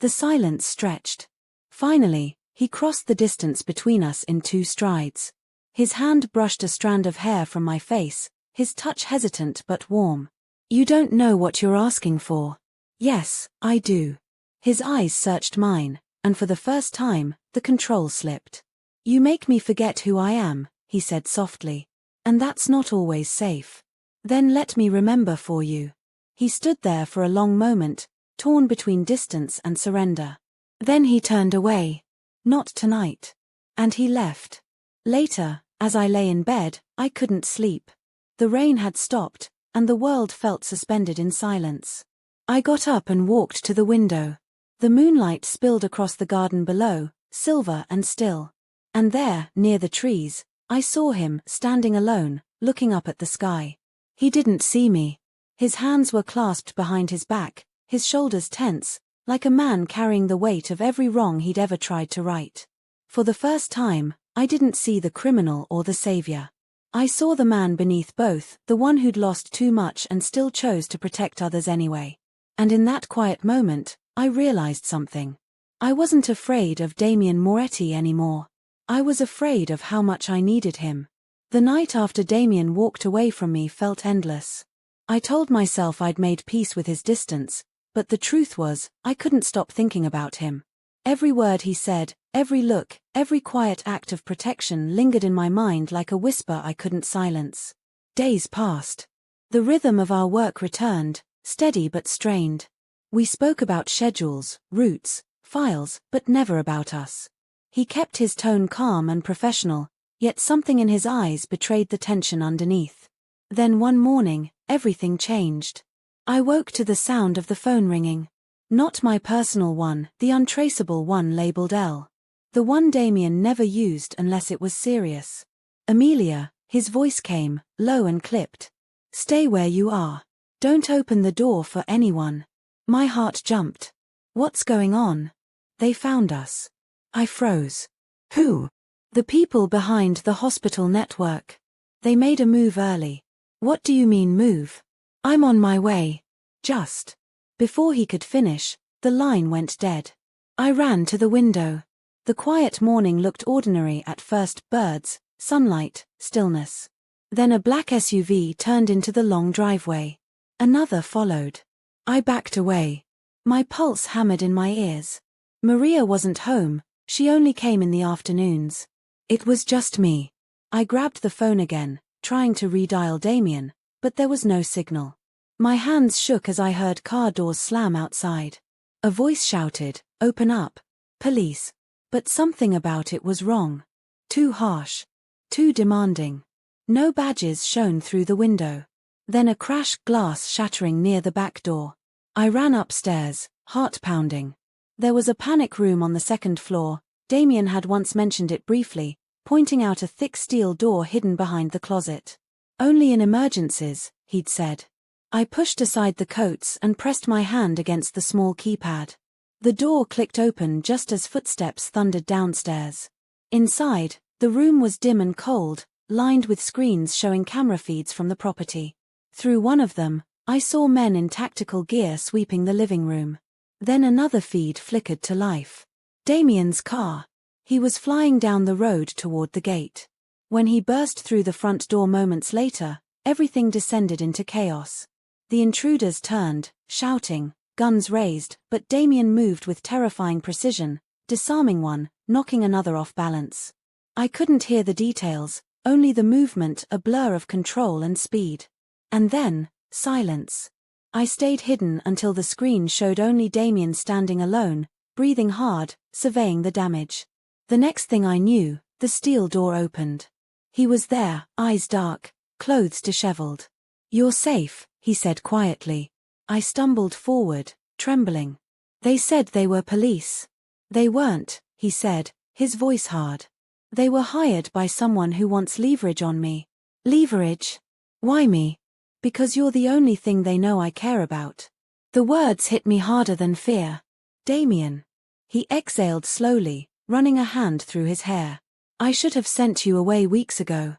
The silence stretched. Finally, he crossed the distance between us in 2 strides. His hand brushed a strand of hair from my face, his touch hesitant but warm. "You don't know what you're asking for." "Yes, I do." His eyes searched mine, and for the first time, the control slipped. "You make me forget who I am," he said softly. "And that's not always safe." "Then let me remember for you." He stood there for a long moment, torn between distance and surrender. Then he turned away. "Not tonight." And he left. Later, as I lay in bed, I couldn't sleep. The rain had stopped, and the world felt suspended in silence. I got up and walked to the window. The moonlight spilled across the garden below, silver and still. And there, near the trees, I saw him, standing alone, looking up at the sky. He didn't see me. His hands were clasped behind his back, his shoulders tense, like a man carrying the weight of every wrong he'd ever tried to right. For the first time, I didn't see the criminal or the savior. I saw the man beneath both, the one who'd lost too much and still chose to protect others anyway. And in that quiet moment, I realized something. I wasn't afraid of Damien Moretti anymore. I was afraid of how much I needed him. The night after Damien walked away from me felt endless. I told myself I'd made peace with his distance, but the truth was, I couldn't stop thinking about him. Every word he said, every look, every quiet act of protection lingered in my mind like a whisper I couldn't silence. Days passed. The rhythm of our work returned, steady but strained. We spoke about schedules, routes, files, but never about us. He kept his tone calm and professional, yet something in his eyes betrayed the tension underneath. Then one morning, everything changed. I woke to the sound of the phone ringing. Not my personal one, the untraceable one labeled L. The one Damien never used unless it was serious. "Amelia," his voice came, low and clipped. "Stay where you are. Don't open the door for anyone." My heart jumped. "What's going on?" "They found us." I froze. "Who?" "The people behind the hospital network. They made a move early." "What do you mean move?" "I'm on my way. Just." Before he could finish, the line went dead. I ran to the window. The quiet morning looked ordinary at first: birds, sunlight, stillness. Then a black SUV turned into the long driveway. Another followed. I backed away. My pulse hammered in my ears. Maria wasn't home, she only came in the afternoons. It was just me. I grabbed the phone again, trying to redial Damien, but there was no signal. My hands shook as I heard car doors slam outside. A voice shouted, "Open up. Police." But something about it was wrong. Too harsh. Too demanding. No badges shone through the window. Then a crash, glass shattering near the back door. I ran upstairs, heart pounding. There was a panic room on the second floor. Damien had once mentioned it briefly, pointing out a thick steel door hidden behind the closet. Only in emergencies, he'd said. I pushed aside the coats and pressed my hand against the small keypad. The door clicked open just as footsteps thundered downstairs. Inside, the room was dim and cold, lined with screens showing camera feeds from the property. Through one of them, I saw men in tactical gear sweeping the living room. Then another feed flickered to life. Damien's car. He was flying down the road toward the gate. When he burst through the front door moments later, everything descended into chaos. The intruders turned, shouting, guns raised, but Damien moved with terrifying precision, disarming one, knocking another off balance. I couldn't hear the details, only the movement, a blur of control and speed. And then, silence. I stayed hidden until the screen showed only Damien standing alone, breathing hard, surveying the damage. The next thing I knew, the steel door opened. He was there, eyes dark, clothes disheveled. "You're safe," he said quietly. I stumbled forward, trembling. "They said they were police." "They weren't," he said, his voice hard. "They were hired by someone who wants leverage on me." "Leverage? Why me?" "Because you're the only thing they know I care about." The words hit me harder than fear. "Damien." He exhaled slowly, running a hand through his hair. "I should have sent you away weeks ago."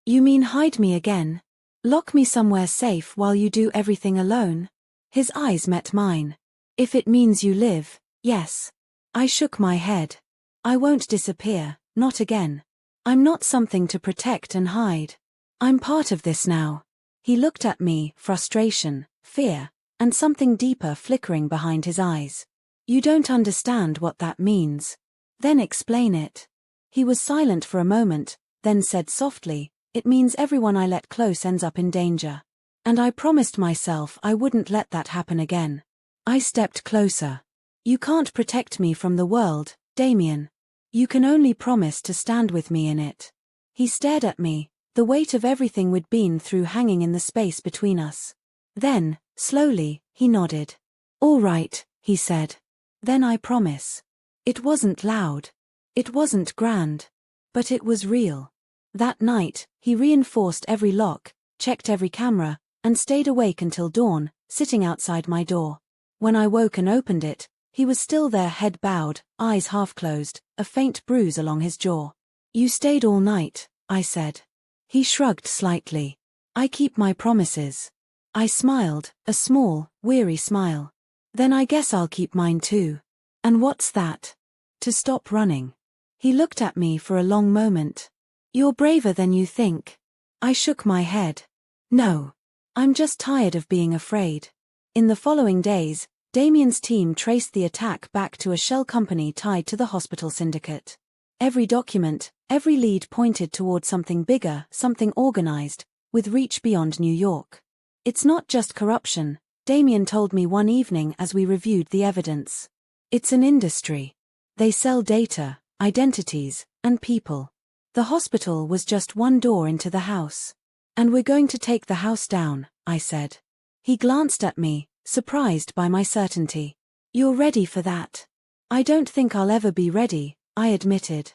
"You mean hide me again? Lock me somewhere safe while you do everything alone?" His eyes met mine. "If it means you live, yes." I shook my head. "I won't disappear, not again. I'm not something to protect and hide. I'm part of this now." He looked at me, frustration, fear, and something deeper flickering behind his eyes. "You don't understand what that means." "Then explain it." He was silent for a moment, then said softly, "It means everyone I let close ends up in danger. And I promised myself I wouldn't let that happen again." I stepped closer. "You can't protect me from the world, Damien. You can only promise to stand with me in it." He stared at me, the weight of everything we'd been through hanging in the space between us. Then, slowly, he nodded. "All right," he said. "Then I promise." It wasn't loud. It wasn't grand. But it was real. That night, he reinforced every lock, checked every camera, and stayed awake until dawn, sitting outside my door. When I woke and opened it, he was still there, head bowed, eyes half closed, a faint bruise along his jaw. "You stayed all night," I said. He shrugged slightly. "I keep my promises." I smiled, a small, weary smile. "Then I guess I'll keep mine too." "And what's that?" "To stop running." He looked at me for a long moment. "You're braver than you think." I shook my head. "No. I'm just tired of being afraid." In the following days, Damien's team traced the attack back to a shell company tied to the hospital syndicate. Every document, every lead pointed toward something bigger, something organized, with reach beyond New York. "It's not just corruption," Damien told me one evening as we reviewed the evidence. "It's an industry. They sell data, identities, and people." The hospital was just one door into the house. "And we're going to take the house down," I said. He glanced at me, surprised by my certainty. "You're ready for that?" "I don't think I'll ever be ready," I admitted.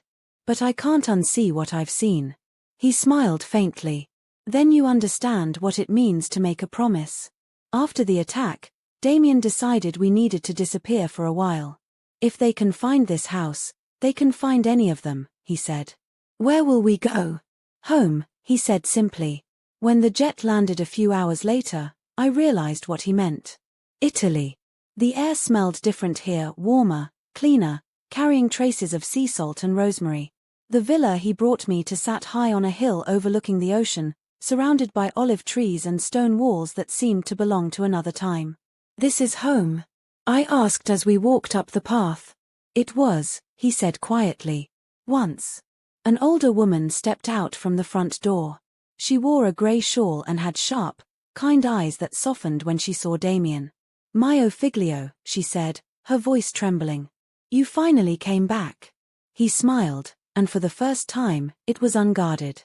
"But I can't unsee what I've seen." He smiled faintly. "Then you understand what it means to make a promise." After the attack, Damien decided we needed to disappear for a while. "If they can find this house, they can find any of them," he said. "Where will we go?" "Home," he said simply. When the jet landed a few hours later, I realized what he meant. Italy. The air smelled different here, warmer, cleaner, carrying traces of sea salt and rosemary. The villa he brought me to sat high on a hill overlooking the ocean, surrounded by olive trees and stone walls that seemed to belong to another time. "This is home?" I asked as we walked up the path. "It was," he said quietly. "Once." An older woman stepped out from the front door. She wore a grey shawl and had sharp, kind eyes that softened when she saw Damien. "Mio figlio," she said, her voice trembling. "You finally came back." He smiled, and for the first time, it was unguarded.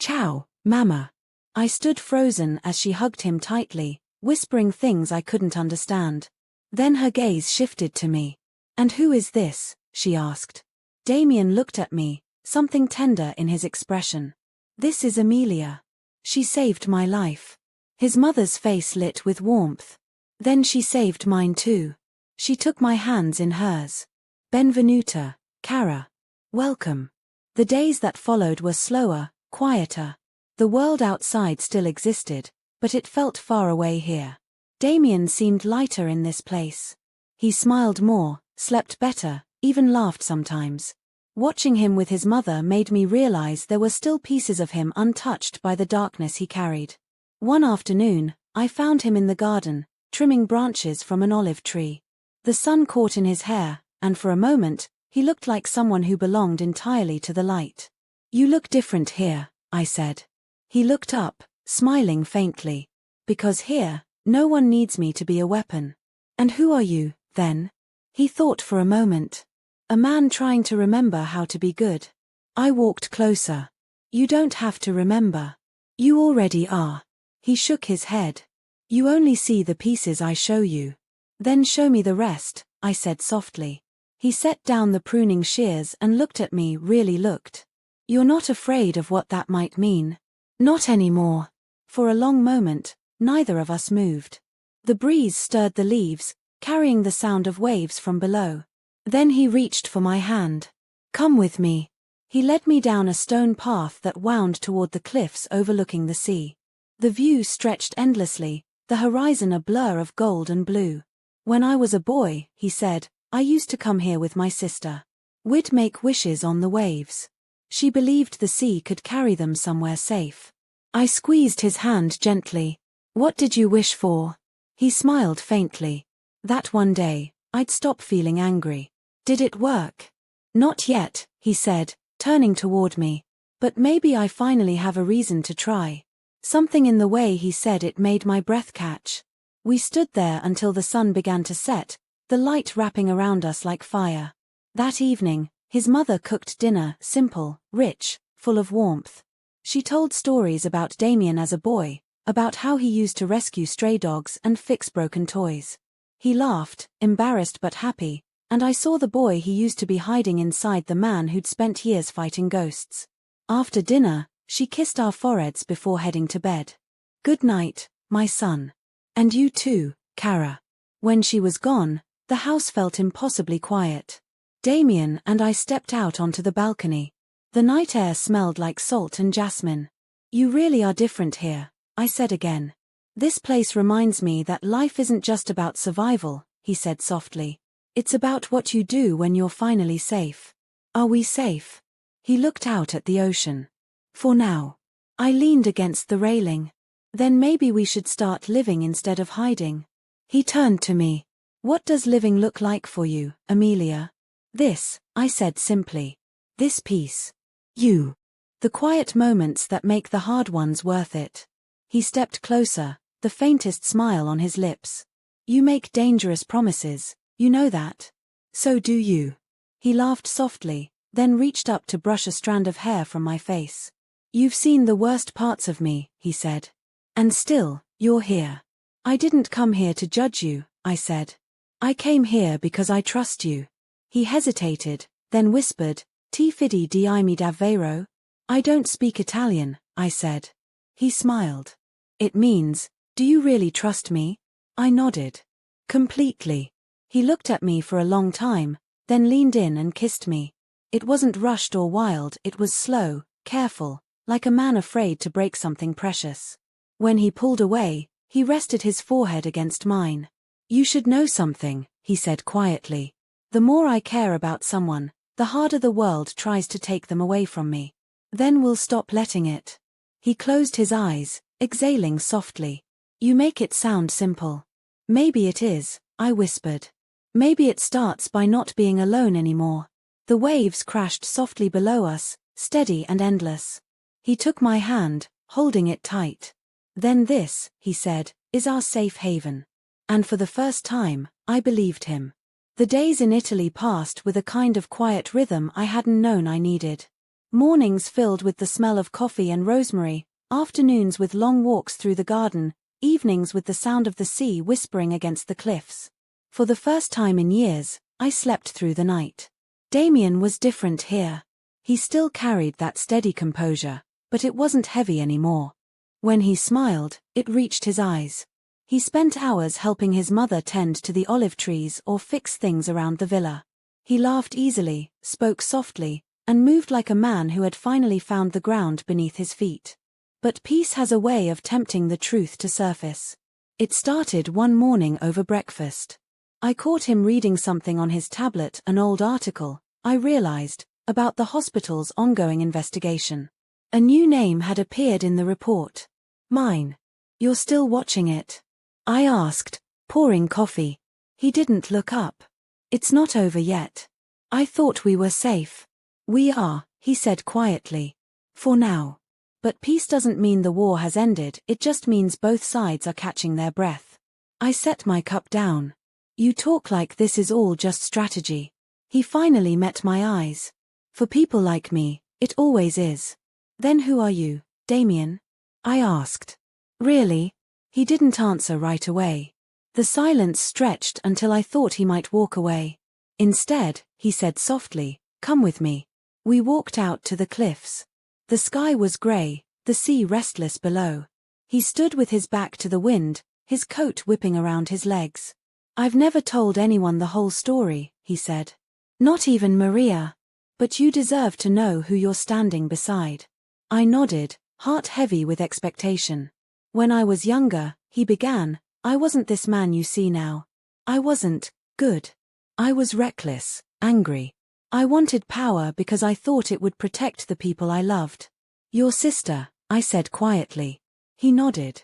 Ciao, Mama. I stood frozen as she hugged him tightly, whispering things I couldn't understand. Then her gaze shifted to me. And who is this? She asked. Damien looked at me, something tender in his expression. This is Amelia. She saved my life. His mother's face lit with warmth. Then she saved mine too. She took my hands in hers. Benvenuta, cara. Welcome. The days that followed were slower, quieter. The world outside still existed, but it felt far away here. Damien seemed lighter in this place. He smiled more, slept better, even laughed sometimes. Watching him with his mother made me realize there were still pieces of him untouched by the darkness he carried. One afternoon, I found him in the garden, trimming branches from an olive tree. The sun caught in his hair, and for a moment, he looked like someone who belonged entirely to the light. You look different here, I said. He looked up, smiling faintly. Because here, no one needs me to be a weapon. And who are you, then? He thought for a moment. A man trying to remember how to be good. I walked closer. You don't have to remember. You already are. He shook his head. You only see the pieces I show you. Then show me the rest, I said softly. He set down the pruning shears and looked at me, really looked. You're not afraid of what that might mean? Not anymore. For a long moment, neither of us moved. The breeze stirred the leaves, carrying the sound of waves from below. Then he reached for my hand. Come with me. He led me down a stone path that wound toward the cliffs overlooking the sea. The view stretched endlessly, the horizon a blur of gold and blue. When I was a boy, he said, I used to come here with my sister. We'd make wishes on the waves. She believed the sea could carry them somewhere safe. I squeezed his hand gently. What did you wish for? He smiled faintly. That one day, I'd stop feeling angry. Did it work? Not yet, he said, turning toward me. But maybe I finally have a reason to try. Something in the way he said it made my breath catch. We stood there until the sun began to set, the light wrapping around us like fire. That evening, his mother cooked dinner, simple, rich, full of warmth. She told stories about Damien as a boy, about how he used to rescue stray dogs and fix broken toys. He laughed, embarrassed but happy, and I saw the boy he used to be hiding inside the man who'd spent years fighting ghosts. After dinner, she kissed our foreheads before heading to bed. Good night, my son. And you too, Cara. When she was gone, the house felt impossibly quiet. Damien and I stepped out onto the balcony. The night air smelled like salt and jasmine. You really are different here, I said again. This place reminds me that life isn't just about survival, he said softly. It's about what you do when you're finally safe. Are we safe? He looked out at the ocean. For now. I leaned against the railing. Then maybe we should start living instead of hiding. He turned to me. What does living look like for you, Amelia? This, I said simply. This peace. You. The quiet moments that make the hard ones worth it. He stepped closer, the faintest smile on his lips. You make dangerous promises, you know that. So do you. He laughed softly, then reached up to brush a strand of hair from my face. You've seen the worst parts of me, he said. And still, you're here. I didn't come here to judge you, I said. I came here because I trust you. He hesitated, then whispered, Ti fidi di me davvero? I don't speak Italian, I said. He smiled. It means, do you really trust me? I nodded. Completely. He looked at me for a long time, then leaned in and kissed me. It wasn't rushed or wild, it was slow, careful, like a man afraid to break something precious. When he pulled away, he rested his forehead against mine. You should know something, he said quietly. The more I care about someone, the harder the world tries to take them away from me. Then we'll stop letting it. He closed his eyes, exhaling softly. You make it sound simple. Maybe it is, I whispered. Maybe it starts by not being alone anymore. The waves crashed softly below us, steady and endless. He took my hand, holding it tight. Then this, he said, is our safe haven. And for the first time, I believed him. The days in Italy passed with a kind of quiet rhythm I hadn't known I needed. Mornings filled with the smell of coffee and rosemary, afternoons with long walks through the garden, evenings with the sound of the sea whispering against the cliffs. For the first time in years, I slept through the night. Damien was different here. He still carried that steady composure, but it wasn't heavy anymore. When he smiled, it reached his eyes. He spent hours helping his mother tend to the olive trees or fix things around the villa. He laughed easily, spoke softly, and moved like a man who had finally found the ground beneath his feet. But peace has a way of tempting the truth to surface. It started one morning over breakfast. I caught him reading something on his tablet, an old article, I realized, about the hospital's ongoing investigation. A new name had appeared in the report. Mine. You're still watching it? I asked, pouring coffee. He didn't look up. It's not over yet. I thought we were safe. We are, he said quietly. For now. But peace doesn't mean the war has ended, it just means both sides are catching their breath. I set my cup down. You talk like this is all just strategy. He finally met my eyes. For people like me, it always is. Then who are you, Damien? I asked. Really? He didn't answer right away. The silence stretched until I thought he might walk away. Instead, he said softly, "Come with me." We walked out to the cliffs. The sky was grey, the sea restless below. He stood with his back to the wind, his coat whipping around his legs. "I've never told anyone the whole story," he said. "Not even Maria. But you deserve to know who you're standing beside." I nodded, heart heavy with expectation. "When I was younger," he began, "I wasn't this man you see now. I wasn't good. I was reckless, angry. I wanted power because I thought it would protect the people I loved." "Your sister," I said quietly. He nodded.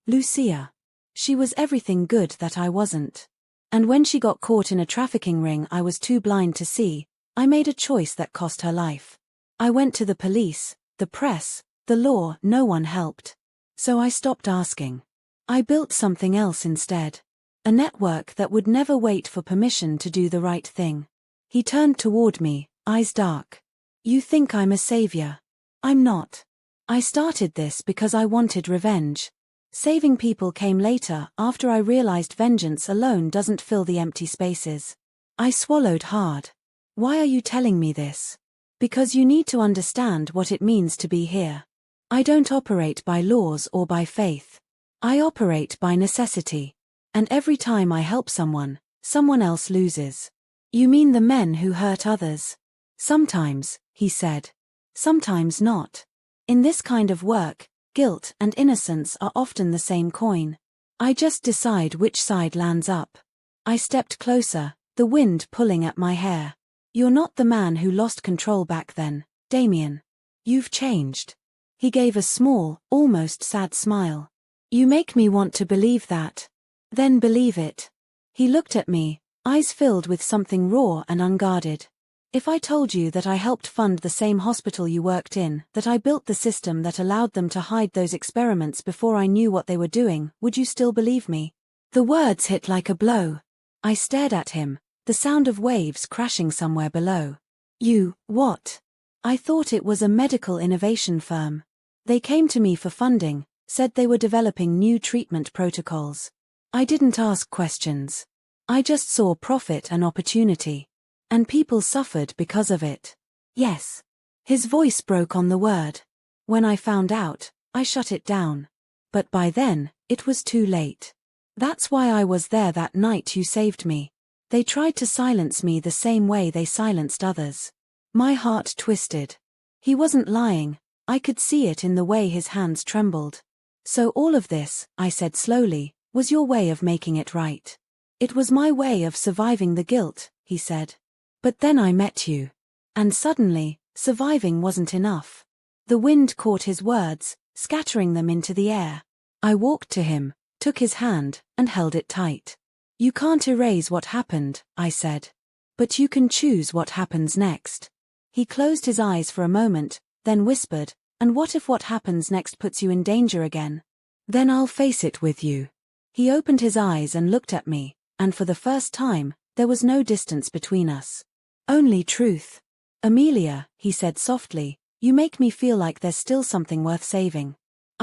"Lucia. She was everything good that I wasn't. And when she got caught in a trafficking ring I was too blind to see, I made a choice that cost her life. I went to the police, the press, the law, no one helped. So I stopped asking. I built something else instead. A network that would never wait for permission to do the right thing." He turned toward me, eyes dark. "You think I'm a savior. I'm not. I started this because I wanted revenge. Saving people came later, after I realized vengeance alone doesn't fill the empty spaces." I swallowed hard. "Why are you telling me this?" "Because you need to understand what it means to be here. I don't operate by laws or by faith. I operate by necessity. And every time I help someone, someone else loses." "You mean the men who hurt others?" "Sometimes," he said. "Sometimes not. In this kind of work, guilt and innocence are often the same coin. I just decide which side lands up." I stepped closer, the wind pulling at my hair. "You're not the man who lost control back then, Damien. You've changed." He gave a small, almost sad smile. "You make me want to believe that. Then believe it." He looked at me, eyes filled with something raw and unguarded. "If I told you that I helped fund the same hospital you worked in, that I built the system that allowed them to hide those experiments before I knew what they were doing, would you still believe me?" The words hit like a blow. I stared at him, the sound of waves crashing somewhere below. "You, what?" "I thought it was a medical innovation firm. They came to me for funding, said they were developing new treatment protocols. I didn't ask questions. I just saw profit and opportunity. And people suffered because of it." "Yes." His voice broke on the word. "When I found out, I shut it down. But by then, it was too late. That's why I was there that night you saved me. They tried to silence me the same way they silenced others." My heart twisted. He wasn't lying, I could see it in the way his hands trembled. "So all of this," I said slowly, "was your way of making it right." "It was my way of surviving the guilt," he said. "But then I met you. And suddenly, surviving wasn't enough." The wind caught his words, scattering them into the air. I walked to him, took his hand, and held it tight. "You can't erase what happened," I said. "But you can choose what happens next." He closed his eyes for a moment, then whispered, "And what if what happens next puts you in danger again? Then I'll face it with you." He opened his eyes and looked at me, and for the first time, There was no distance between us. Only truth. Amelia, he said softly, you make me feel like there's still something worth saving.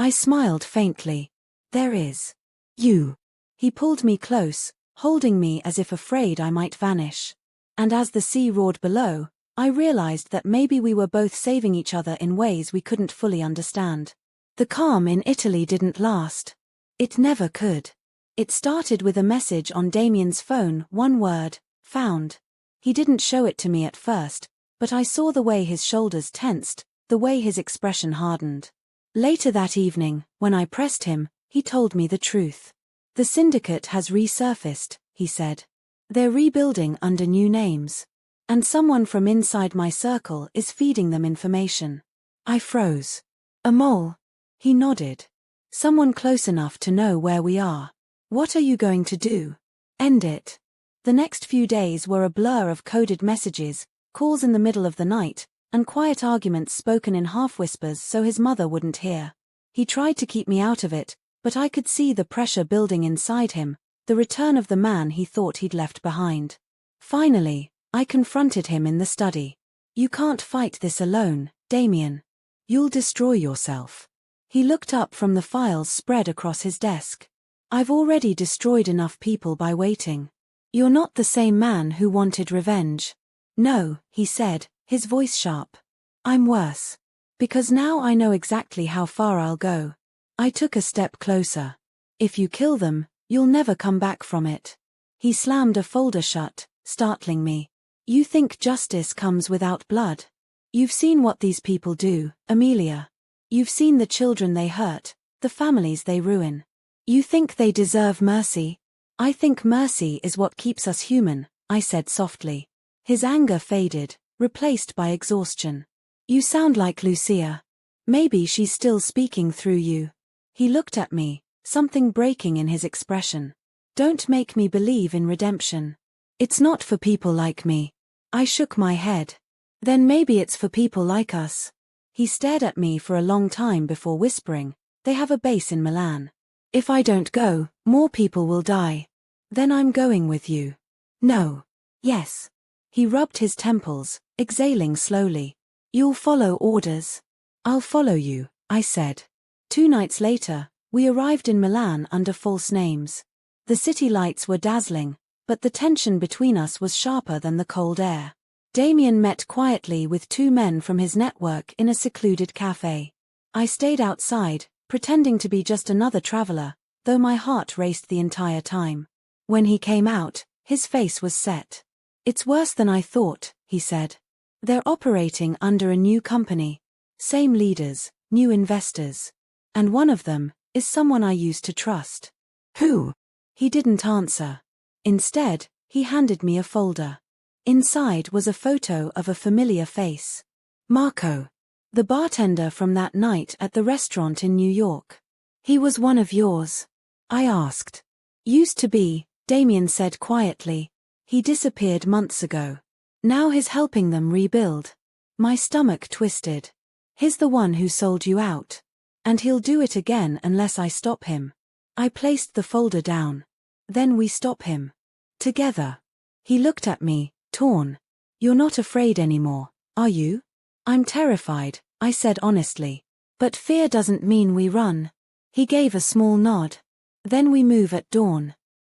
I smiled faintly. There is. You. He pulled me close, holding me as if afraid I might vanish. And as the sea roared below, I realized that maybe we were both saving each other in ways we couldn't fully understand. The calm in Italy didn't last. It never could. It started with a message on Damien's phone, one word, found. He didn't show it to me at first, but I saw the way his shoulders tensed, the way his expression hardened. Later that evening, when I pressed him, he told me the truth. The syndicate has resurfaced, he said. They're rebuilding under new names. And someone from inside my circle is feeding them information. I froze. A mole? He nodded. Someone close enough to know where we are. What are you going to do? End it. The next few days were a blur of coded messages, calls in the middle of the night, and quiet arguments spoken in half-whispers so his mother wouldn't hear. He tried to keep me out of it, but I could see the pressure building inside him, the return of the man he thought he'd left behind. Finally, I confronted him in the study. You can't fight this alone, Damien. You'll destroy yourself. He looked up from the files spread across his desk. I've already destroyed enough people by waiting. You're not the same man who wanted revenge. No, he said, his voice sharp. I'm worse. Because now I know exactly how far I'll go. I took a step closer. If you kill them, you'll never come back from it. He slammed a folder shut, startling me. You think justice comes without blood? You've seen what these people do, Amelia. You've seen the children they hurt, the families they ruin. You think they deserve mercy? I think mercy is what keeps us human, I said softly. His anger faded, replaced by exhaustion. You sound like Lucia. Maybe she's still speaking through you. He looked at me, something breaking in his expression. Don't make me believe in redemption. It's not for people like me. I shook my head. Then maybe it's for people like us. He stared at me for a long time before whispering, they have a base in Milan. If I don't go, more people will die. Then I'm going with you. No. Yes. He rubbed his temples, exhaling slowly. You'll follow orders. I'll follow you, I said. 2 nights later, we arrived in Milan under false names. The city lights were dazzling, but the tension between us was sharper than the cold air. Damien met quietly with 2 men from his network in a secluded cafe. I stayed outside, pretending to be just another traveler, though my heart raced the entire time. When he came out, his face was set. It's worse than I thought, he said. They're operating under a new company. Same leaders, new investors. And one of them is someone I used to trust. Who? He didn't answer. Instead, he handed me a folder. Inside was a photo of a familiar face. Marco. The bartender from that night at the restaurant in New York. He was one of yours? I asked. Used to be, Damien said quietly. He disappeared months ago. Now he's helping them rebuild. My stomach twisted. He's the one who sold you out. And he'll do it again unless I stop him. I placed the folder down. Then we stop him. Together. He looked at me, torn. You're not afraid anymore, are you? I'm terrified, I said honestly. But fear doesn't mean we run. He gave a small nod. Then we move at dawn.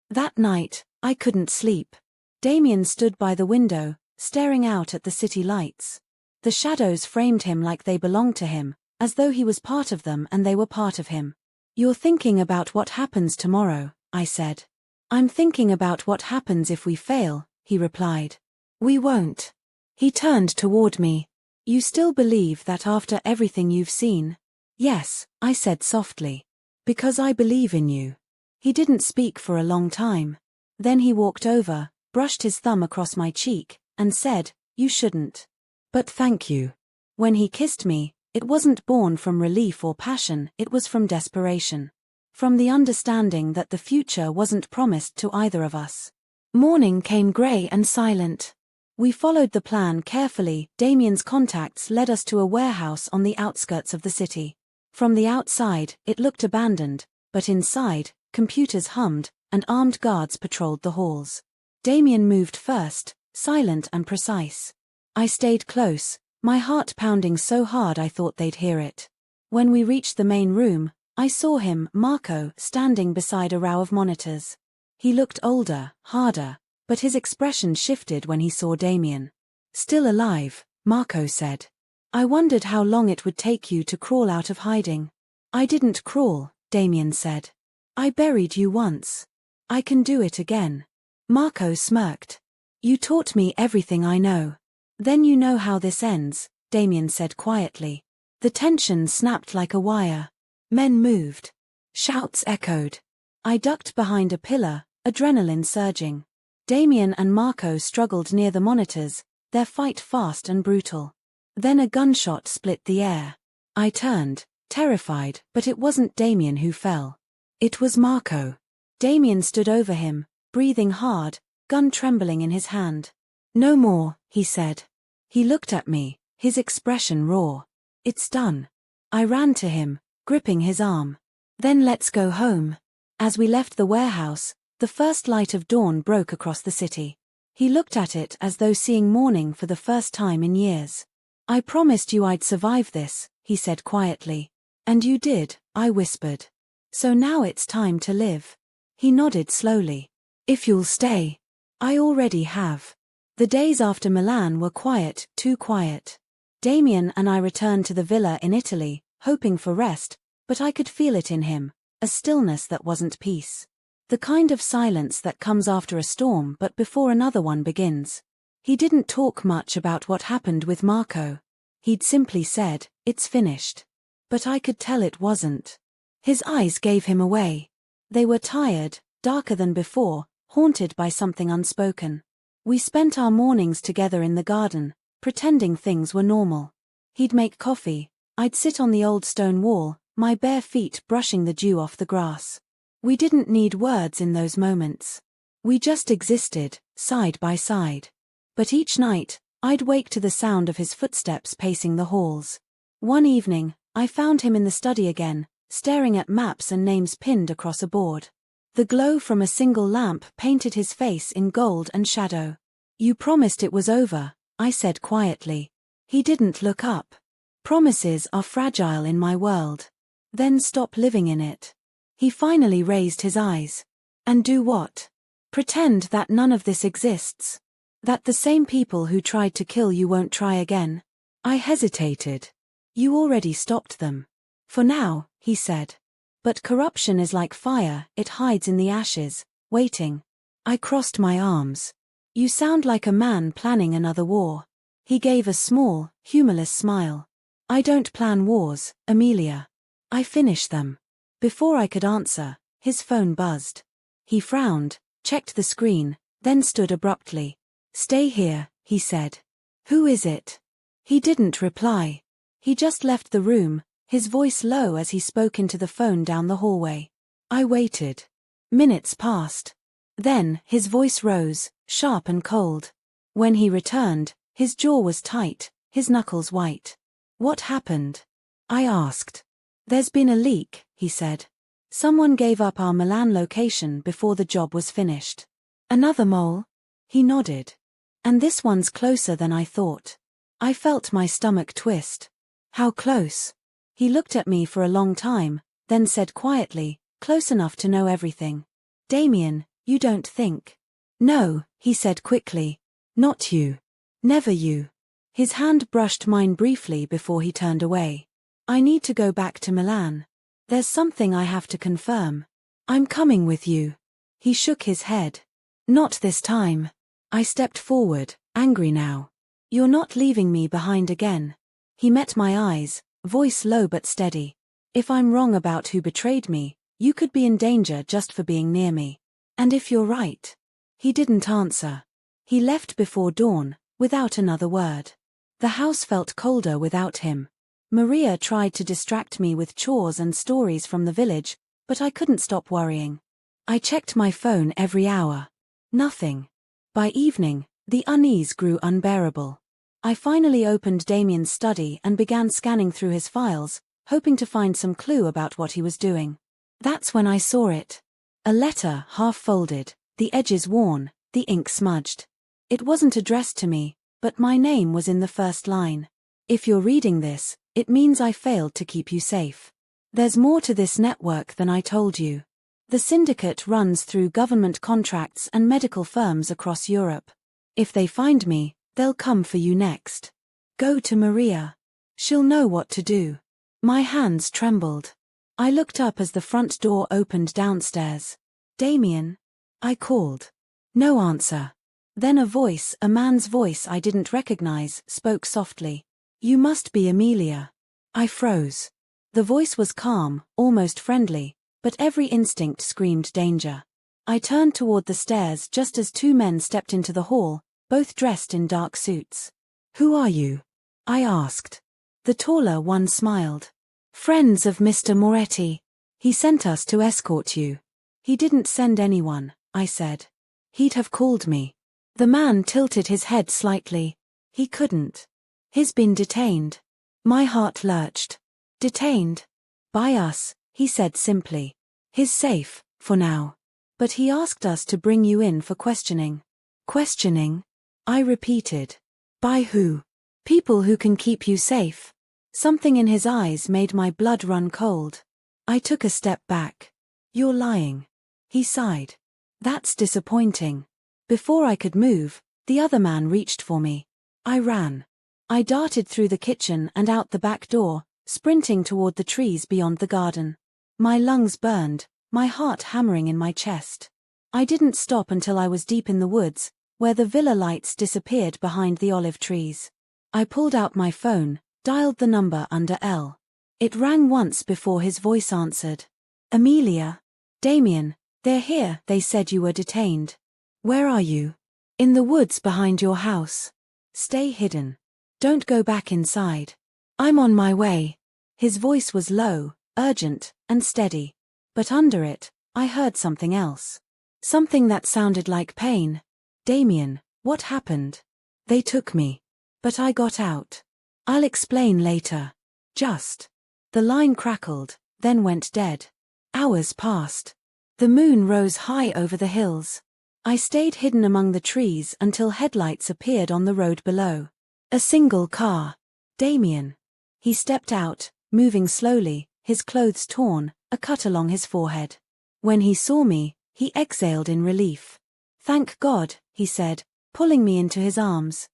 That night, I couldn't sleep. Damien stood by the window, staring out at the city lights. The shadows framed him like they belonged to him, as though he was part of them and they were part of him. You're thinking about what happens tomorrow, I said. I'm thinking about what happens if we fail, he replied. We won't. He turned toward me. You still believe that after everything you've seen? Yes, I said softly. Because I believe in you. He didn't speak for a long time. Then he walked over, brushed his thumb across my cheek, and said, You shouldn't. But thank you. When he kissed me, it wasn't born from relief or passion, it was from desperation. From the understanding that the future wasn't promised to either of us. Morning came grey and silent. We followed the plan carefully. Damien's contacts led us to a warehouse on the outskirts of the city. From the outside, it looked abandoned, but inside, computers hummed, and armed guards patrolled the halls. Damien moved first, silent and precise. I stayed close, my heart pounding so hard I thought they'd hear it. When we reached the main room, I saw him, Marco, standing beside a row of monitors. He looked older, harder, but his expression shifted when he saw Damien. "Still alive," Marco said. "I wondered how long it would take you to crawl out of hiding." "I didn't crawl," Damien said. "I buried you once. I can do it again." Marco smirked. "You taught me everything I know. Then you know how this ends," Damien said quietly. The tension snapped like a wire. Men moved. Shouts echoed. I ducked behind a pillar, adrenaline surging. Damien and Marco struggled near the monitors, their fight fast and brutal. Then a gunshot split the air. I turned, terrified, but it wasn't Damien who fell. It was Marco. Damien stood over him, breathing hard, gun trembling in his hand. "No more," he said. He looked at me, his expression raw. "It's done." I ran to him, gripping his arm. "Then let's go home." As we left the warehouse, the first light of dawn broke across the city. He looked at it as though seeing morning for the first time in years. "I promised you I'd survive this," he said quietly. "And you did," I whispered. "So now it's time to live." He nodded slowly. "If you'll stay." "I already have." The days after Milan were quiet, too quiet. Damien and I returned to the villa in Italy, hoping for rest, but I could feel it in him, a stillness that wasn't peace. The kind of silence that comes after a storm but before another one begins. He didn't talk much about what happened with Marco. He'd simply said, "It's finished." But I could tell it wasn't. His eyes gave him away. They were tired, darker than before, haunted by something unspoken. We spent our mornings together in the garden, pretending things were normal. He'd make coffee, I'd sit on the old stone wall, my bare feet brushing the dew off the grass. We didn't need words in those moments. We just existed, side by side. But each night, I'd wake to the sound of his footsteps pacing the halls. One evening, I found him in the study again, staring at maps and names pinned across a board. The glow from a single lamp painted his face in gold and shadow. "You promised it was over," I said quietly. He didn't look up. "Promises are fragile in my world." "Then stop living in it." He finally raised his eyes. "And do what? Pretend that none of this exists? That the same people who tried to kill you won't try again?" I hesitated. "You already stopped them." "For now," he said. "But corruption is like fire, it hides in the ashes, waiting." I crossed my arms. "You sound like a man planning another war." He gave a small, humorless smile. "I don't plan wars, Amelia. I finish them." Before I could answer, his phone buzzed. He frowned, checked the screen, then stood abruptly. "Stay here," he said. "Who is it?" He didn't reply. He just left the room, his voice low as he spoke into the phone down the hallway. I waited. Minutes passed. Then, his voice rose, sharp and cold. When he returned, his jaw was tight, his knuckles white. "What happened?" I asked. "There's been a leak," he said. "Someone gave up our Milan location before the job was finished." "Another mole?" He nodded. "And this one's closer than I thought." I felt my stomach twist. "How close?" He looked at me for a long time, then said quietly, "Close enough to know everything." "Damien, you don't think?" "No," he said quickly. "Not you. Never you." His hand brushed mine briefly before he turned away. "I need to go back to Milan. There's something I have to confirm." "I'm coming with you." He shook his head. "Not this time." I stepped forward, angry now. "You're not leaving me behind again." He met my eyes, voice low but steady. "If I'm wrong about who betrayed me, you could be in danger just for being near me. And if you're right." He didn't answer. He left before dawn, without another word. The house felt colder without him. Maria tried to distract me with chores and stories from the village, but I couldn't stop worrying. I checked my phone every hour. Nothing. By evening, the unease grew unbearable. I finally opened Damien's study and began scanning through his files, hoping to find some clue about what he was doing. That's when I saw it. A letter half folded, the edges worn, the ink smudged. It wasn't addressed to me, but my name was in the first line. If you're reading this, it means I failed to keep you safe. There's more to this network than I told you. The syndicate runs through government contracts and medical firms across Europe. If they find me, they'll come for you next. Go to Maria. She'll know what to do. My hands trembled. I looked up as the front door opened downstairs. Damien? I called. No answer. Then a man's voice I didn't recognize, spoke softly. You must be Amelia. I froze. The voice was calm, almost friendly, but every instinct screamed danger. I turned toward the stairs just as two men stepped into the hall, both dressed in dark suits. Who are you? I asked. The taller one smiled. Friends of Mr. Moretti. He sent us to escort you. He didn't send anyone, I said. He'd have called me. The man tilted his head slightly. He couldn't. He's been detained. My heart lurched. Detained? By us, he said simply. He's safe, for now. But he asked us to bring you in for questioning. Questioning? I repeated. By who? People who can keep you safe. Something in his eyes made my blood run cold. I took a step back. You're lying. He sighed. That's disappointing. Before I could move, the other man reached for me. I ran. I darted through the kitchen and out the back door, sprinting toward the trees beyond the garden. My lungs burned, my heart hammering in my chest. I didn't stop until I was deep in the woods, where the villa lights disappeared behind the olive trees. I pulled out my phone, dialed the number under L. It rang once before his voice answered. Amelia? Damien, they're here. They said you were detained. Where are you? In the woods behind your house. Stay hidden. Don't go back inside. I'm on my way. His voice was low, urgent, and steady. But under it, I heard something else. Something that sounded like pain. Damien, what happened? They took me. But I got out. I'll explain later. Just. The line crackled, then went dead. Hours passed. The moon rose high over the hills. I stayed hidden among the trees until headlights appeared on the road below. A single car. Damien. He stepped out, moving slowly, his clothes torn, a cut along his forehead. When he saw me, he exhaled in relief. Thank God, he said, pulling me into his arms.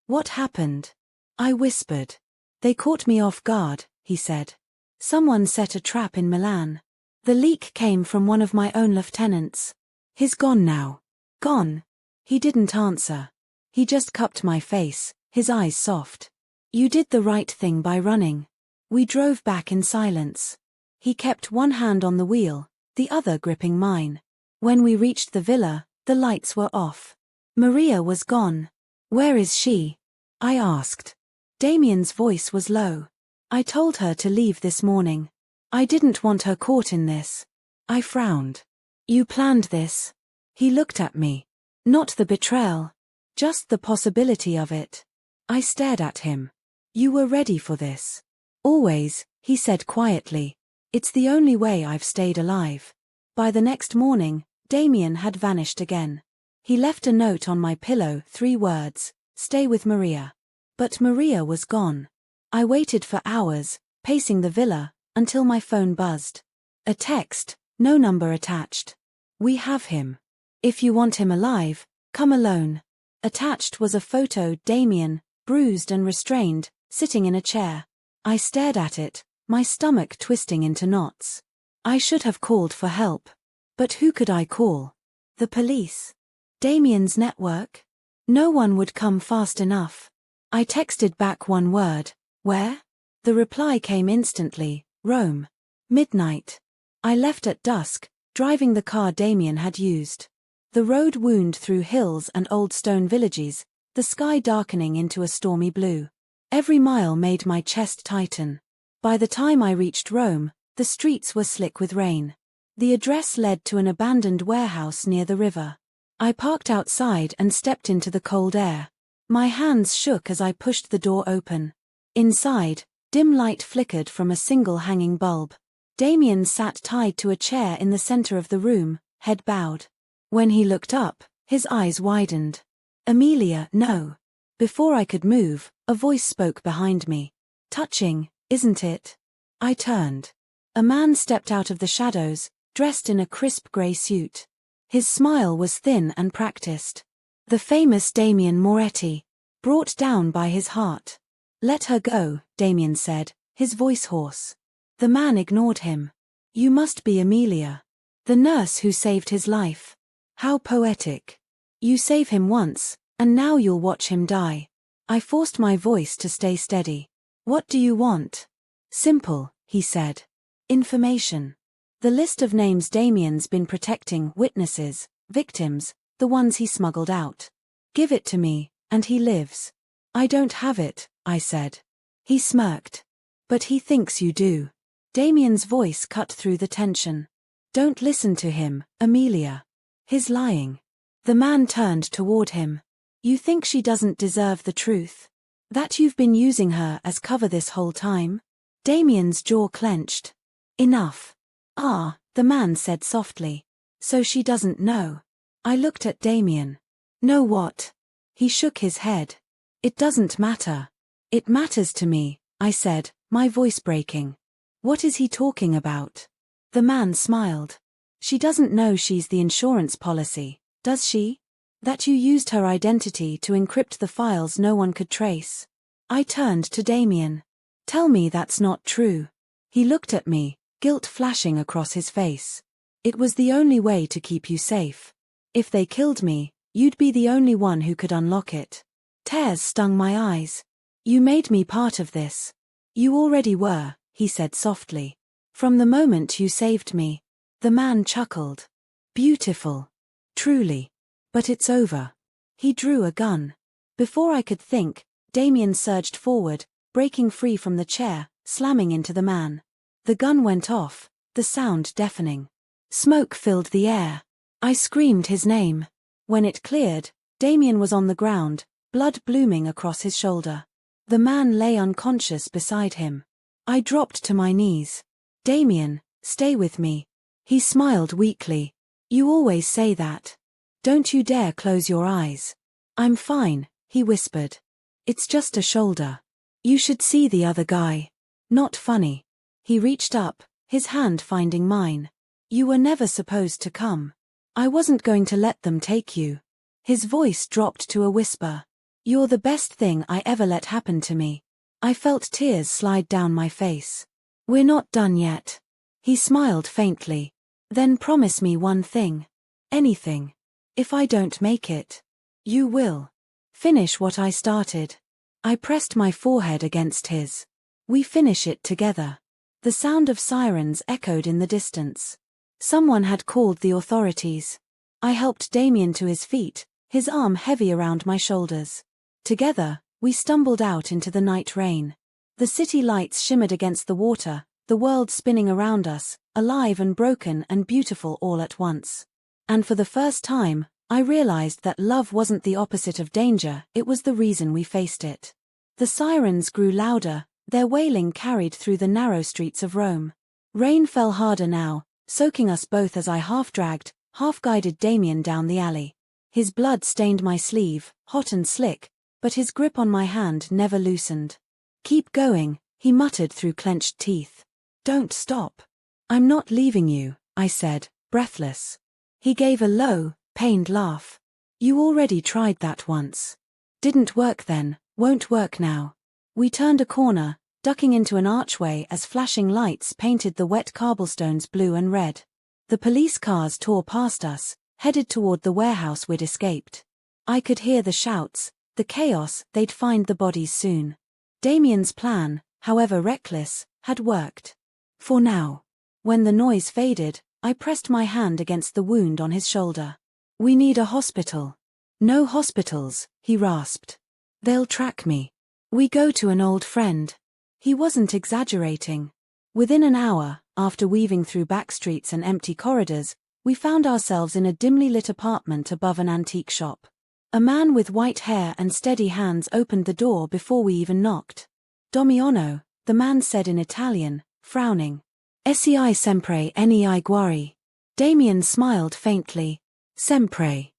What happened? I whispered. They caught me off guard, he said. Someone set a trap in Milan. The leak came from one of my own lieutenants. He's gone now. Gone. He didn't answer. He just cupped my face, his eyes soft. You did the right thing by running. We drove back in silence. He kept one hand on the wheel, the other gripping mine. When we reached the villa, the lights were off. Maria was gone. Where is she? I asked. Damien's voice was low. I told her to leave this morning. I didn't want her caught in this. I frowned. You planned this? He looked at me. Not the betrayal. Just the possibility of it. I stared at him. You were ready for this. Always, he said quietly. It's the only way I've stayed alive. By the next morning, Damien had vanished again. He left a note on my pillow, 3 words, stay with Maria. But Maria was gone. I waited for hours, pacing the villa, until my phone buzzed. A text, no number attached. We have him. If you want him alive, come alone. Attached was a photo Damien, bruised and restrained, sitting in a chair. I stared at it, my stomach twisting into knots. I should have called for help. But who could I call? The police? Damien's network? No one would come fast enough. I texted back one word. Where? The reply came instantly. Rome. Midnight. I left at dusk, driving the car Damien had used. The road wound through hills and old stone villages, the sky darkening into a stormy blue. Every mile made my chest tighten. By the time I reached Rome, the streets were slick with rain. The address led to an abandoned warehouse near the river. I parked outside and stepped into the cold air. My hands shook as I pushed the door open. Inside, dim light flickered from a single hanging bulb. Damien sat tied to a chair in the center of the room, head bowed. When he looked up, His eyes widened. Amelia, no. Before I could move, a voice spoke behind me. Touching, isn't it? I turned. A man stepped out of the shadows, dressed in a crisp grey suit. His smile was thin and practiced. The famous Damien Moretti, brought down by his heart. Let her go, Damien said, his voice hoarse. The man ignored him. You must be Amelia. The nurse who saved his life. How poetic. You save him once, and now you'll watch him die. I forced my voice to stay steady. What do you want? Simple, he said. Information. The list of names Damien's been protecting, witnesses, victims, the ones he smuggled out. Give it to me, and he lives. I don't have it, I said. He smirked. But he thinks you do. Damien's voice cut through the tension. Don't listen to him, Amelia. He's lying. The man turned toward him. You think she doesn't deserve the truth? That you've been using her as cover this whole time? Damien's jaw clenched. Enough. Ah, the man said softly. So she doesn't know. I looked at Damien. Know what? He shook his head. It doesn't matter. It matters to me, I said, my voice breaking. What is he talking about? The man smiled. She doesn't know she's the insurance policy, does she? That you used her identity to encrypt the files no one could trace. I turned to Damien. Tell me that's not true. He looked at me, guilt flashing across his face. It was the only way to keep you safe. If they killed me, you'd be the only one who could unlock it. Tears stung my eyes. You made me part of this. You already were, he said softly. From the moment you saved me. The man chuckled. Beautiful. Truly. But it's over. He drew a gun. Before I could think, Damien surged forward, breaking free from the chair, slamming into the man. The gun went off, the sound deafening. Smoke filled the air. I screamed his name. When it cleared, Damien was on the ground, blood blooming across his shoulder. The man lay unconscious beside him. I dropped to my knees. Damien, stay with me. He smiled weakly. You always say that. Don't you dare close your eyes. I'm fine, he whispered. It's just a shoulder. You should see the other guy. Not funny. He reached up, his hand finding mine. You were never supposed to come. I wasn't going to let them take you. His voice dropped to a whisper. You're the best thing I ever let happen to me. I felt tears slide down my face. We're not done yet. He smiled faintly. Then promise me one thing. Anything. If I don't make it. You will. Finish what I started. I pressed my forehead against his. We finish it together. The sound of sirens echoed in the distance. Someone had called the authorities. I helped Damien to his feet, his arm heavy around my shoulders. Together, we stumbled out into the night rain. The city lights shimmered against the water, the world spinning around us, alive and broken and beautiful all at once. And for the first time, I realized that love wasn't the opposite of danger, it was the reason we faced it. The sirens grew louder, their wailing carried through the narrow streets of Rome. Rain fell harder now, soaking us both as I half-dragged, half-guided Damien down the alley. His blood stained my sleeve, hot and slick, but his grip on my hand never loosened. Keep going, he muttered through clenched teeth. Don't stop. I'm not leaving you, I said, breathless. He gave a low, pained laugh. You already tried that once. Didn't work then, won't work now. We turned a corner, ducking into an archway as flashing lights painted the wet cobblestones blue and red. The police cars tore past us, headed toward the warehouse we'd escaped. I could hear the shouts, the chaos, they'd find the bodies soon. Damien's plan, however reckless, had worked. For now. When the noise faded, I pressed my hand against the wound on his shoulder. We need a hospital. No hospitals, he rasped. They'll track me. We go to an old friend. He wasn't exaggerating. Within an hour, after weaving through back streets and empty corridors, we found ourselves in a dimly lit apartment above an antique shop. A man with white hair and steady hands opened the door before we even knocked. Domiono, the man said in Italian, frowning. Sei sempre nei guari. Damien smiled faintly. Sempre.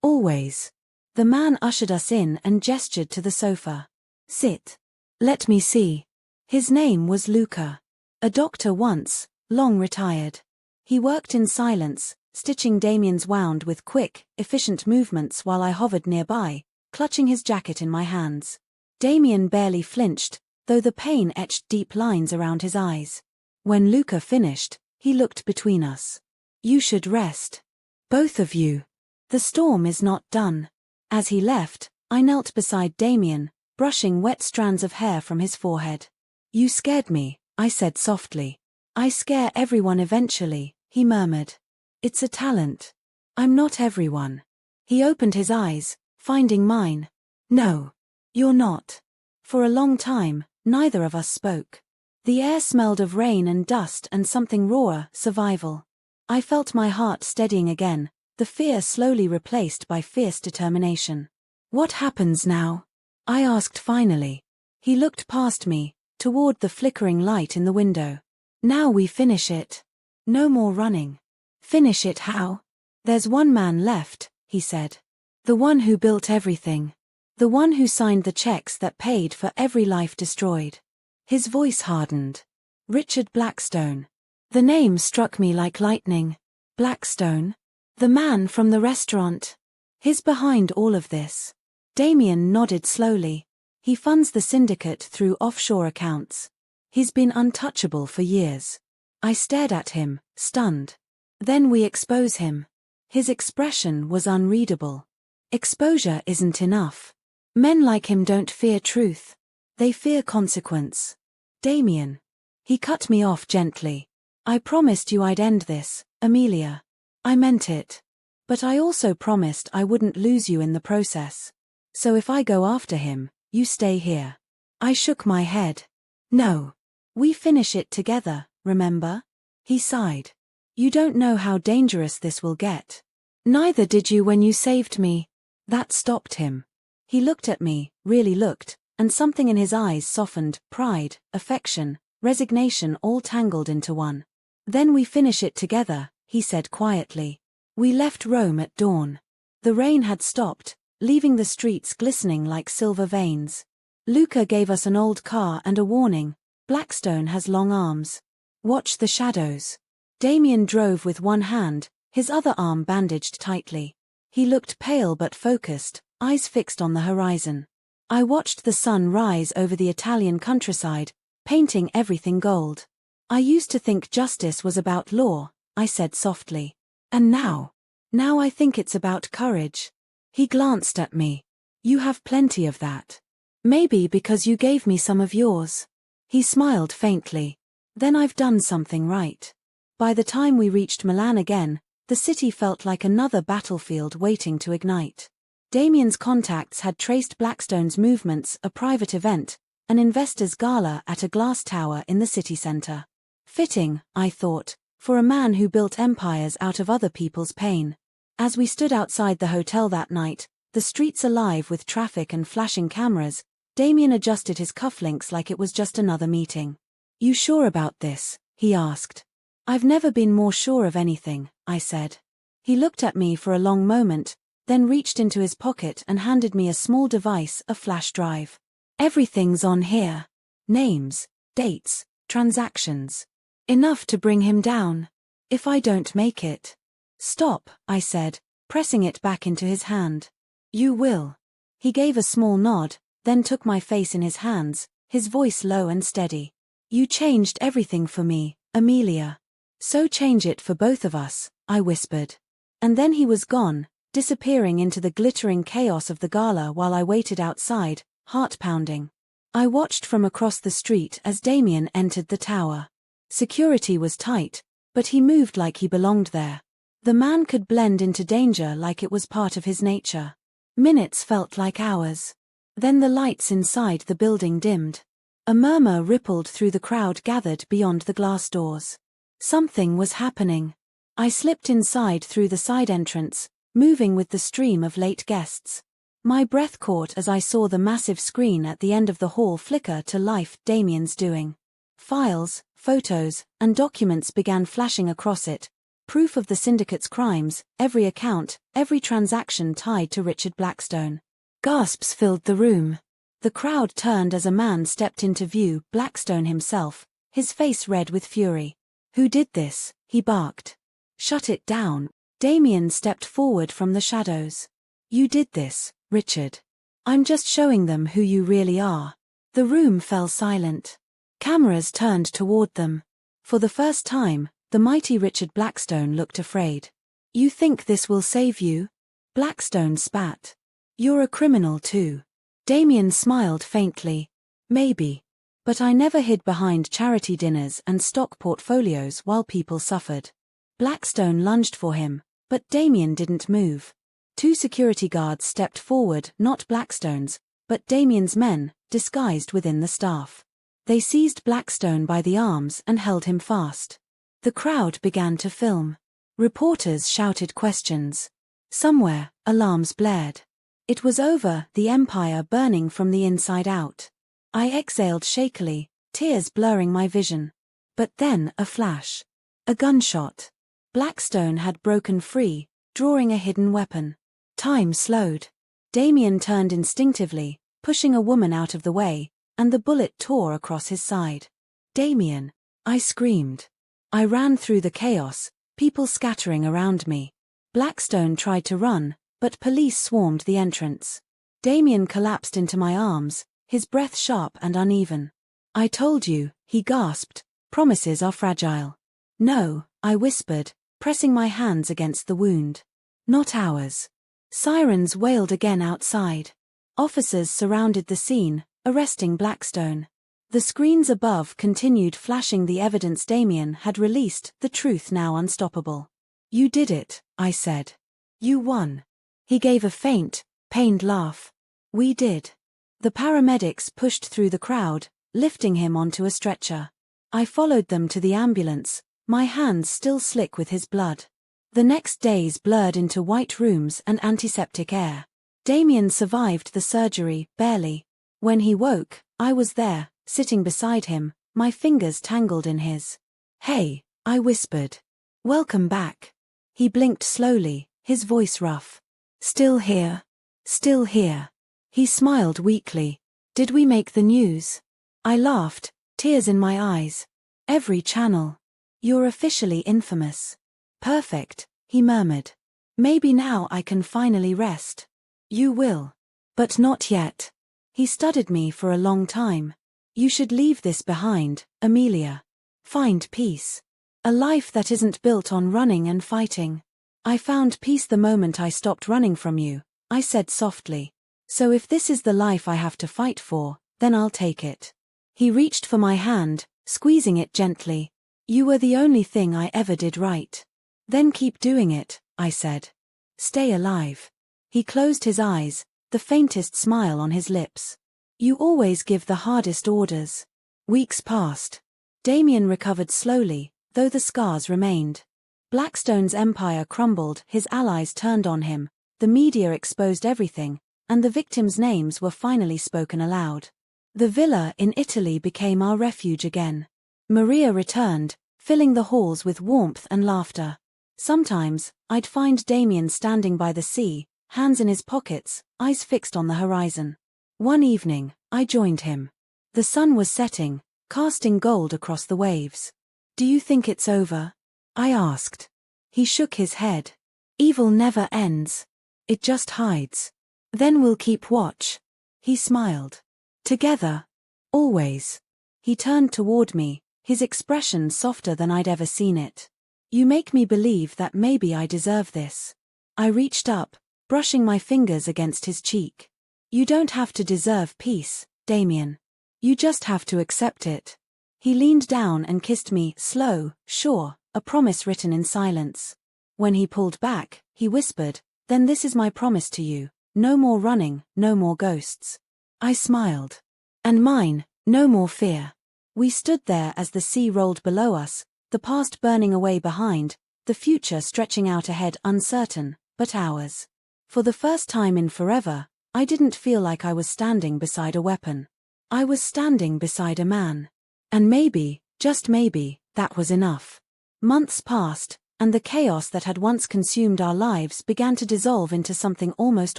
Always. The man ushered us in and gestured to the sofa. Sit. Let me see. His name was Luca. A doctor once, long retired. He worked in silence, stitching Damien's wound with quick, efficient movements while I hovered nearby, clutching his jacket in my hands. Damien barely flinched, though the pain etched deep lines around his eyes. When Luca finished, he looked between us. You should rest. Both of you. The storm is not done. As he left, I knelt beside Damien, brushing wet strands of hair from his forehead. You scared me, I said softly. I scare everyone eventually, he murmured. It's a talent. I'm not everyone. He opened his eyes, finding mine. No. You're not. For a long time, neither of us spoke. The air smelled of rain and dust and something rawer, survival. I felt my heart steadying again, the fear slowly replaced by fierce determination. What happens now? I asked finally. He looked past me, toward the flickering light in the window. Now we finish it. No more running. Finish it how? There's one man left, he said. The one who built everything. The one who signed the checks that paid for every life destroyed. His voice hardened. Richard Blackstone. The name struck me like lightning. Blackstone? The man from the restaurant. He's behind all of this. Damien nodded slowly. He funds the syndicate through offshore accounts. He's been untouchable for years. I stared at him, stunned. Then we expose him. His expression was unreadable. Exposure isn't enough. Men like him don't fear truth. They fear consequence. Damien. He cut me off gently. I promised you I'd end this, Amelia. I meant it. But I also promised I wouldn't lose you in the process. So if I go after him, you stay here. I shook my head. No. We finish it together, remember? He sighed. You don't know how dangerous this will get. Neither did you when you saved me. That stopped him. He looked at me, really looked, and something in his eyes softened, pride, affection, resignation all tangled into one. Then we finish it together, he said quietly. We left Rome at dawn. The rain had stopped, leaving the streets glistening like silver veins. Luca gave us an old car and a warning. Blackstone has long arms. Watch the shadows. Damien drove with one hand, his other arm bandaged tightly. He looked pale but focused, eyes fixed on the horizon. I watched the sun rise over the Italian countryside, painting everything gold. I used to think justice was about law, I said softly. And now I think it's about courage. He glanced at me. You have plenty of that. Maybe because you gave me some of yours. He smiled faintly. Then I've done something right. By the time we reached Milan again, the city felt like another battlefield waiting to ignite. Damien's contacts had traced Blackstone's movements, a private event, an investors' gala at a glass tower in the city center. Fitting, I thought, for a man who built empires out of other people's pain. As we stood outside the hotel that night, the streets alive with traffic and flashing cameras, Damien adjusted his cufflinks like it was just another meeting. You sure about this? He asked. I've never been more sure of anything, I said. He looked at me for a long moment, then reached into his pocket and handed me a small device, a flash drive. Everything's on here. Names, dates, transactions. Enough to bring him down. If I don't make it. Stop, I said, pressing it back into his hand. You will. He gave a small nod, then took my face in his hands, his voice low and steady. You changed everything for me, Amelia. So change it for both of us, I whispered. And then he was gone, disappearing into the glittering chaos of the gala while I waited outside, heart pounding. I watched from across the street as Damien entered the tower. Security was tight, but he moved like he belonged there. The man could blend into danger like it was part of his nature. Minutes felt like hours. Then the lights inside the building dimmed. A murmur rippled through the crowd gathered beyond the glass doors. Something was happening. I slipped inside through the side entrance, moving with the stream of late guests. My breath caught as I saw the massive screen at the end of the hall flicker to life. Damien's doing. Files, photos, and documents began flashing across it, Proof of the syndicate's crimes, every account, every transaction tied to Richard Blackstone. Gasps filled the room. The crowd turned as a man stepped into view, Blackstone himself, his face red with fury. "Who did this?" he barked. "Shut it down." Damien stepped forward from the shadows. "You did this, Richard. I'm just showing them who you really are." The room fell silent. Cameras turned toward them. For the first time, the mighty Richard Blackstone looked afraid. "You think this will save you?" Blackstone spat. "You're a criminal too." Damien smiled faintly. "Maybe. But I never hid behind charity dinners and stock portfolios while people suffered." Blackstone lunged for him, but Damien didn't move. Two security guards stepped forward, not Blackstone's, but Damien's men, disguised within the staff. They seized Blackstone by the arms and held him fast. The crowd began to film. Reporters shouted questions. Somewhere, alarms blared. It was over, the empire burning from the inside out. I exhaled shakily, tears blurring my vision. But then, a flash. A gunshot. Blackstone had broken free, drawing a hidden weapon. Time slowed. Damien turned instinctively, pushing a woman out of the way, and the bullet tore across his side. "Damien!" I screamed. I ran through the chaos, people scattering around me. Blackstone tried to run, but police swarmed the entrance. Damien collapsed into my arms, his breath sharp and uneven. "I told you," he gasped, "promises are fragile." "No," I whispered, pressing my hands against the wound. "Not ours." Sirens wailed again outside. Officers surrounded the scene, arresting Blackstone. The screens above continued flashing the evidence Damien had released, the truth now unstoppable. "You did it," I said. "You won." He gave a faint, pained laugh. "We did." The paramedics pushed through the crowd, lifting him onto a stretcher. I followed them to the ambulance, my hands still slick with his blood. The next days blurred into white rooms and antiseptic air. Damien survived the surgery, barely. When he woke, I was there, sitting beside him, my fingers tangled in his. "Hey," I whispered. "Welcome back." He blinked slowly, his voice rough. "Still here. Still here." He smiled weakly. "Did we make the news?" I laughed, tears in my eyes. "Every channel. You're officially infamous." "Perfect," he murmured. "Maybe now I can finally rest." "You will. But not yet." He studied me for a long time. "You should leave this behind, Amelia. Find peace. A life that isn't built on running and fighting." "I found peace the moment I stopped running from you," I said softly. "So if this is the life I have to fight for, then I'll take it." He reached for my hand, squeezing it gently. "You were the only thing I ever did right. Then keep doing it," I said. "Stay alive." He closed his eyes, the faintest smile on his lips. "You always give the hardest orders." Weeks passed. Damien recovered slowly, though the scars remained. Blackstone's empire crumbled, his allies turned on him, the media exposed everything, and the victims' names were finally spoken aloud. The villa in Italy became our refuge again. Maria returned, filling the halls with warmth and laughter. Sometimes, I'd find Damien standing by the sea, hands in his pockets, eyes fixed on the horizon. One evening, I joined him. The sun was setting, casting gold across the waves. "Do you think it's over?" I asked. He shook his head. "Evil never ends. It just hides. Then we'll keep watch." He smiled. "Together. Always." He turned toward me, his expression softer than I'd ever seen it. "You make me believe that maybe I deserve this." I reached up, brushing my fingers against his cheek. "You don't have to deserve peace, Damien. You just have to accept it." He leaned down and kissed me, slow, sure, a promise written in silence. When he pulled back, he whispered, "Then this is my promise to you. No more running, no more ghosts." I smiled. "And mine, no more fear." We stood there as the sea rolled below us, the past burning away behind, the future stretching out ahead uncertain, but ours. For the first time in forever, I didn't feel like I was standing beside a weapon. I was standing beside a man. And maybe, just maybe, that was enough. Months passed, and the chaos that had once consumed our lives began to dissolve into something almost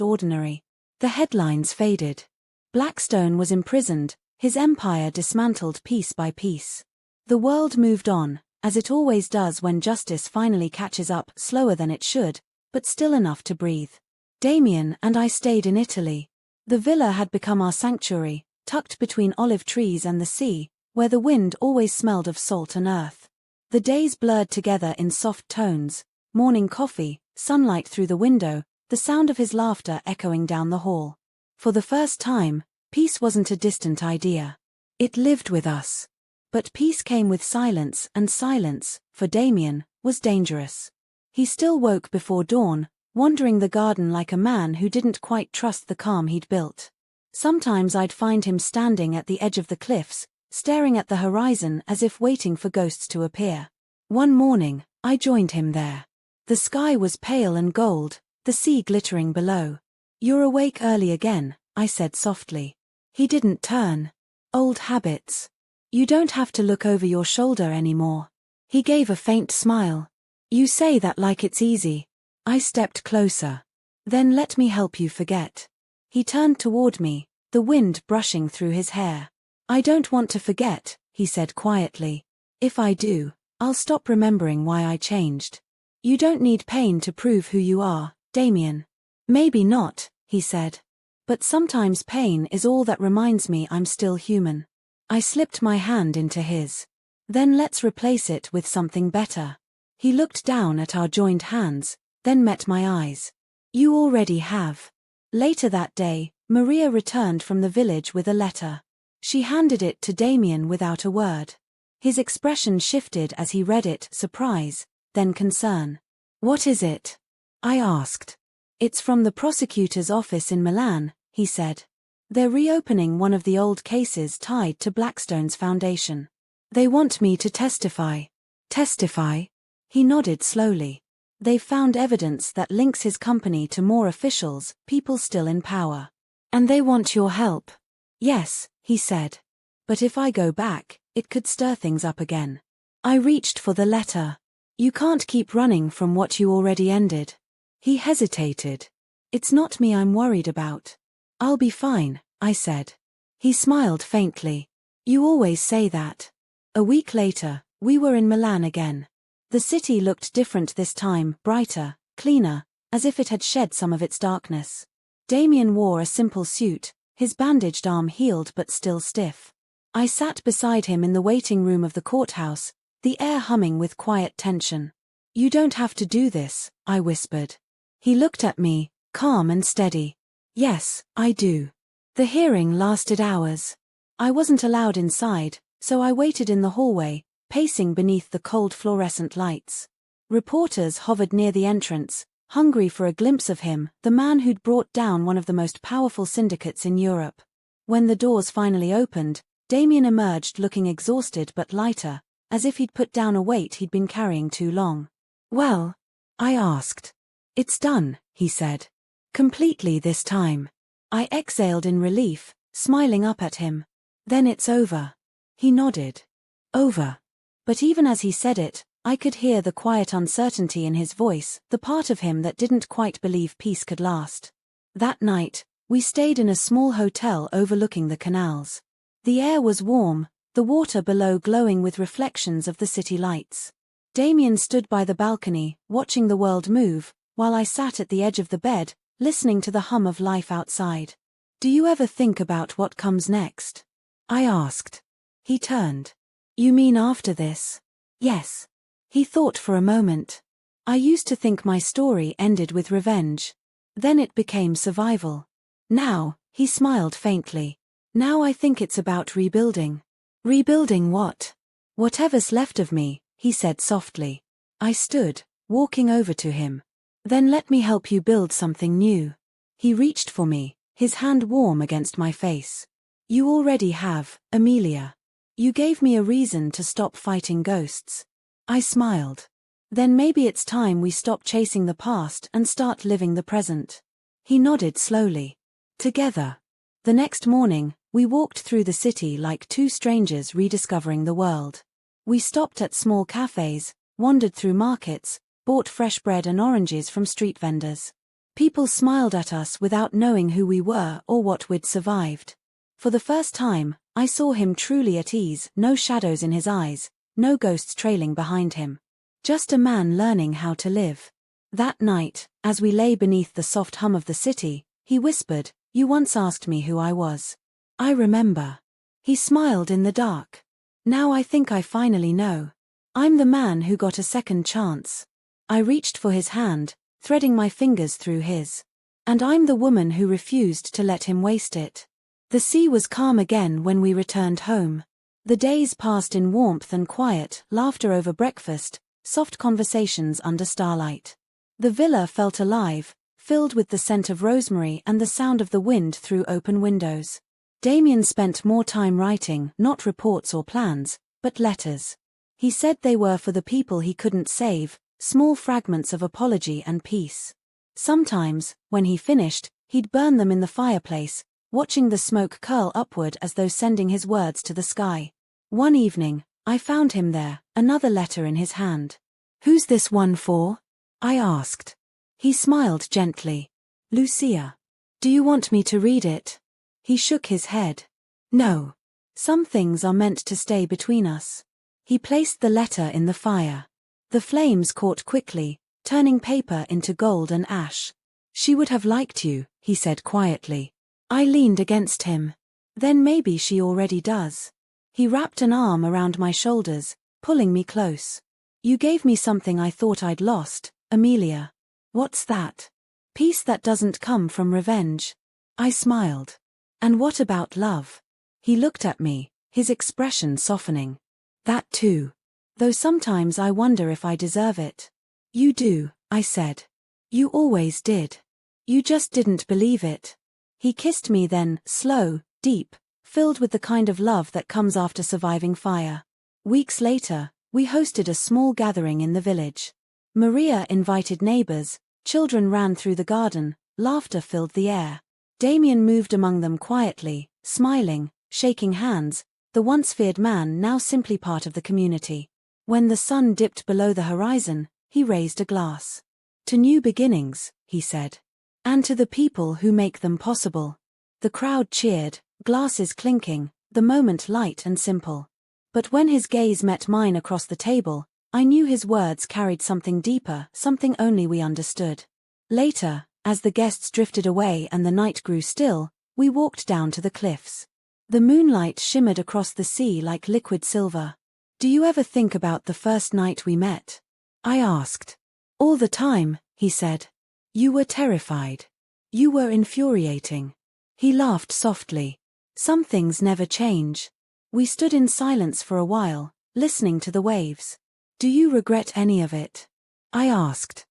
ordinary. The headlines faded. Blackstone was imprisoned, his empire dismantled piece by piece. The world moved on, as it always does when justice finally catches up, slower than it should, but still enough to breathe. Damien and I stayed in Italy. The villa had become our sanctuary, tucked between olive trees and the sea, where the wind always smelled of salt and earth. The days blurred together in soft tones, morning coffee, sunlight through the window, the sound of his laughter echoing down the hall. For the first time, peace wasn't a distant idea. It lived with us. But peace came with silence, and silence, for Damien, was dangerous. He still woke before dawn, wandering the garden like a man who didn't quite trust the calm he'd built. Sometimes I'd find him standing at the edge of the cliffs, staring at the horizon as if waiting for ghosts to appear. One morning, I joined him there. The sky was pale and gold, the sea glittering below. "You're awake early again," I said softly. He didn't turn. "Old habits. You don't have to look over your shoulder anymore." He gave a faint smile. "You say that like it's easy." I stepped closer. "Then let me help you forget." He turned toward me, the wind brushing through his hair. "I don't want to forget," he said quietly. "If I do, I'll stop remembering why I changed." "You don't need pain to prove who you are, Damien." "Maybe not," he said. "But sometimes pain is all that reminds me I'm still human." I slipped my hand into his. "Then let's replace it with something better." He looked down at our joined hands, then met my eyes. "You already have." Later that day, Maria returned from the village with a letter. She handed it to Damien without a word. His expression shifted as he read it, surprise, then concern. "What is it?" I asked. "It's from the prosecutor's office in Milan," he said. "They're reopening one of the old cases tied to Blackstone's foundation. They want me to testify." "Testify?" He nodded slowly. "They've found evidence that links his company to more officials, people still in power. And they want your help." "Yes," he said. "But if I go back, it could stir things up again." I reached for the letter. "You can't keep running from what you already ended." He hesitated. "It's not me I'm worried about." "I'll be fine," I said. He smiled faintly. "You always say that." A week later, we were in Milan again. The city looked different this time, brighter, cleaner, as if it had shed some of its darkness. Damien wore a simple suit, his bandaged arm healed but still stiff. I sat beside him in the waiting room of the courthouse, the air humming with quiet tension. "You don't have to do this," I whispered. He looked at me, calm and steady. "Yes, I do." The hearing lasted hours. I wasn't allowed inside, so I waited in the hallway, pacing beneath the cold fluorescent lights. Reporters hovered near the entrance, hungry for a glimpse of him, the man who'd brought down one of the most powerful syndicates in Europe. When the doors finally opened, Damien emerged looking exhausted but lighter, as if he'd put down a weight he'd been carrying too long. "Well?" I asked. "It's done," he said. "Completely this time." I exhaled in relief, smiling up at him. "Then it's over." He nodded. "Over." But even as he said it, I could hear the quiet uncertainty in his voice, the part of him that didn't quite believe peace could last. That night, we stayed in a small hotel overlooking the canals. The air was warm, the water below glowing with reflections of the city lights. Damien stood by the balcony, watching the world move, while I sat at the edge of the bed, listening to the hum of life outside. "Do you ever think about what comes next?" I asked. He turned. "You mean after this?" "Yes." He thought for a moment. "I used to think my story ended with revenge. Then it became survival. Now," he smiled faintly, "now I think it's about rebuilding." "Rebuilding what?" "Whatever's left of me," he said softly. I stood, walking over to him. "Then let me help you build something new." He reached for me, his hand warm against my face. "You already have, Amelia. You gave me a reason to stop fighting ghosts." I smiled. "Then maybe it's time we stop chasing the past and start living the present." He nodded slowly. "Together." The next morning, we walked through the city like two strangers rediscovering the world. We stopped at small cafes, wandered through markets, bought fresh bread and oranges from street vendors. People smiled at us without knowing who we were or what we'd survived. For the first time, I saw him truly at ease, no shadows in his eyes, no ghosts trailing behind him. Just a man learning how to live. That night, as we lay beneath the soft hum of the city, he whispered, "You once asked me who I was. I remember." He smiled in the dark. "Now I think I finally know. I'm the man who got a second chance." I reached for his hand, threading my fingers through his. "And I'm the woman who refused to let him waste it." The sea was calm again when we returned home. The days passed in warmth and quiet, laughter over breakfast, soft conversations under starlight. The villa felt alive, filled with the scent of rosemary and the sound of the wind through open windows. Damien spent more time writing, not reports or plans, but letters. He said they were for the people he couldn't save, small fragments of apology and peace. Sometimes, when he finished, he'd burn them in the fireplace, watching the smoke curl upward as though sending his words to the sky. One evening, I found him there, another letter in his hand. "Who's this one for?" I asked. He smiled gently. "Lucia. Do you want me to read it?" He shook his head. "No. Some things are meant to stay between us." He placed the letter in the fire. The flames caught quickly, turning paper into gold and ash. "She would have liked you," he said quietly. I leaned against him. "Then maybe she already does." He wrapped an arm around my shoulders, pulling me close. "You gave me something I thought I'd lost, Amelia." "What's that?" "Peace that doesn't come from revenge." I smiled. "And what about love?" He looked at me, his expression softening. "That too. Though sometimes I wonder if I deserve it." "You do," I said. "You always did. You just didn't believe it." He kissed me then, slow, deep, filled with the kind of love that comes after surviving fire. Weeks later, we hosted a small gathering in the village. Maria invited neighbors, children ran through the garden, laughter filled the air. Damien moved among them quietly, smiling, shaking hands, the once feared man now simply part of the community. When the sun dipped below the horizon, he raised a glass. "To new beginnings," he said. "And to the people who make them possible." The crowd cheered, glasses clinking, the moment light and simple. But when his gaze met mine across the table, I knew his words carried something deeper, something only we understood. Later, as the guests drifted away and the night grew still, we walked down to the cliffs. The moonlight shimmered across the sea like liquid silver. "Do you ever think about the first night we met?" I asked. "All the time," he said. "You were terrified. You were infuriating." He laughed softly. "Some things never change." We stood in silence for a while, listening to the waves. "Do you regret any of it?" I asked.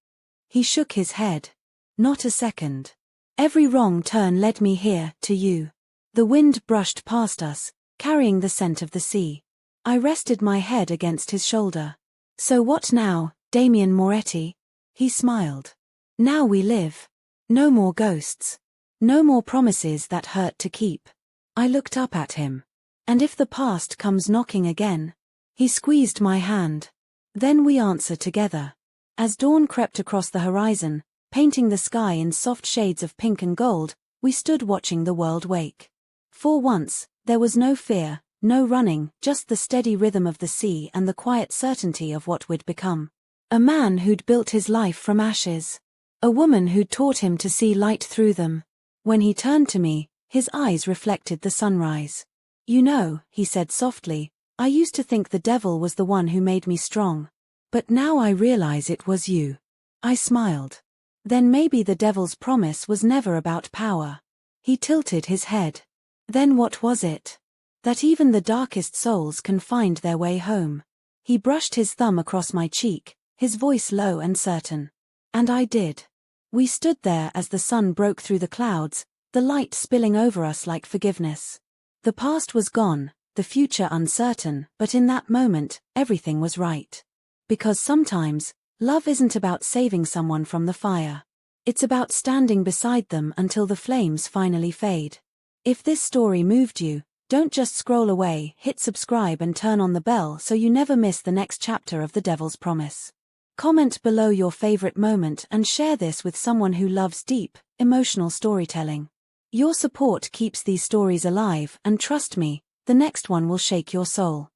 He shook his head. "Not a second. Every wrong turn led me here, to you." The wind brushed past us, carrying the scent of the sea. I rested my head against his shoulder. "So what now, Damien Moretti?" He smiled. "Now we live. No more ghosts. No more promises that hurt to keep." I looked up at him. "And if the past comes knocking again?" He squeezed my hand. "Then we answer together." As dawn crept across the horizon, painting the sky in soft shades of pink and gold, we stood watching the world wake. For once, there was no fear, no running, just the steady rhythm of the sea and the quiet certainty of what we'd become. A man who'd built his life from ashes. A woman who'd taught him to see light through them. When he turned to me, his eyes reflected the sunrise. "You know," he said softly, "I used to think the devil was the one who made me strong. But now I realize it was you." I smiled. "Then maybe the devil's promise was never about power." He tilted his head. "Then what was it?" "That even the darkest souls can find their way home." He brushed his thumb across my cheek, his voice low and certain. And I did. We stood there as the sun broke through the clouds, the light spilling over us like forgiveness. The past was gone, the future uncertain, but in that moment, everything was right. Because sometimes, love isn't about saving someone from the fire. It's about standing beside them until the flames finally fade. If this story moved you, don't just scroll away, hit subscribe and turn on the bell so you never miss the next chapter of The Devil's Promise. Comment below your favorite moment and share this with someone who loves deep, emotional storytelling. Your support keeps these stories alive, and trust me, the next one will shake your soul.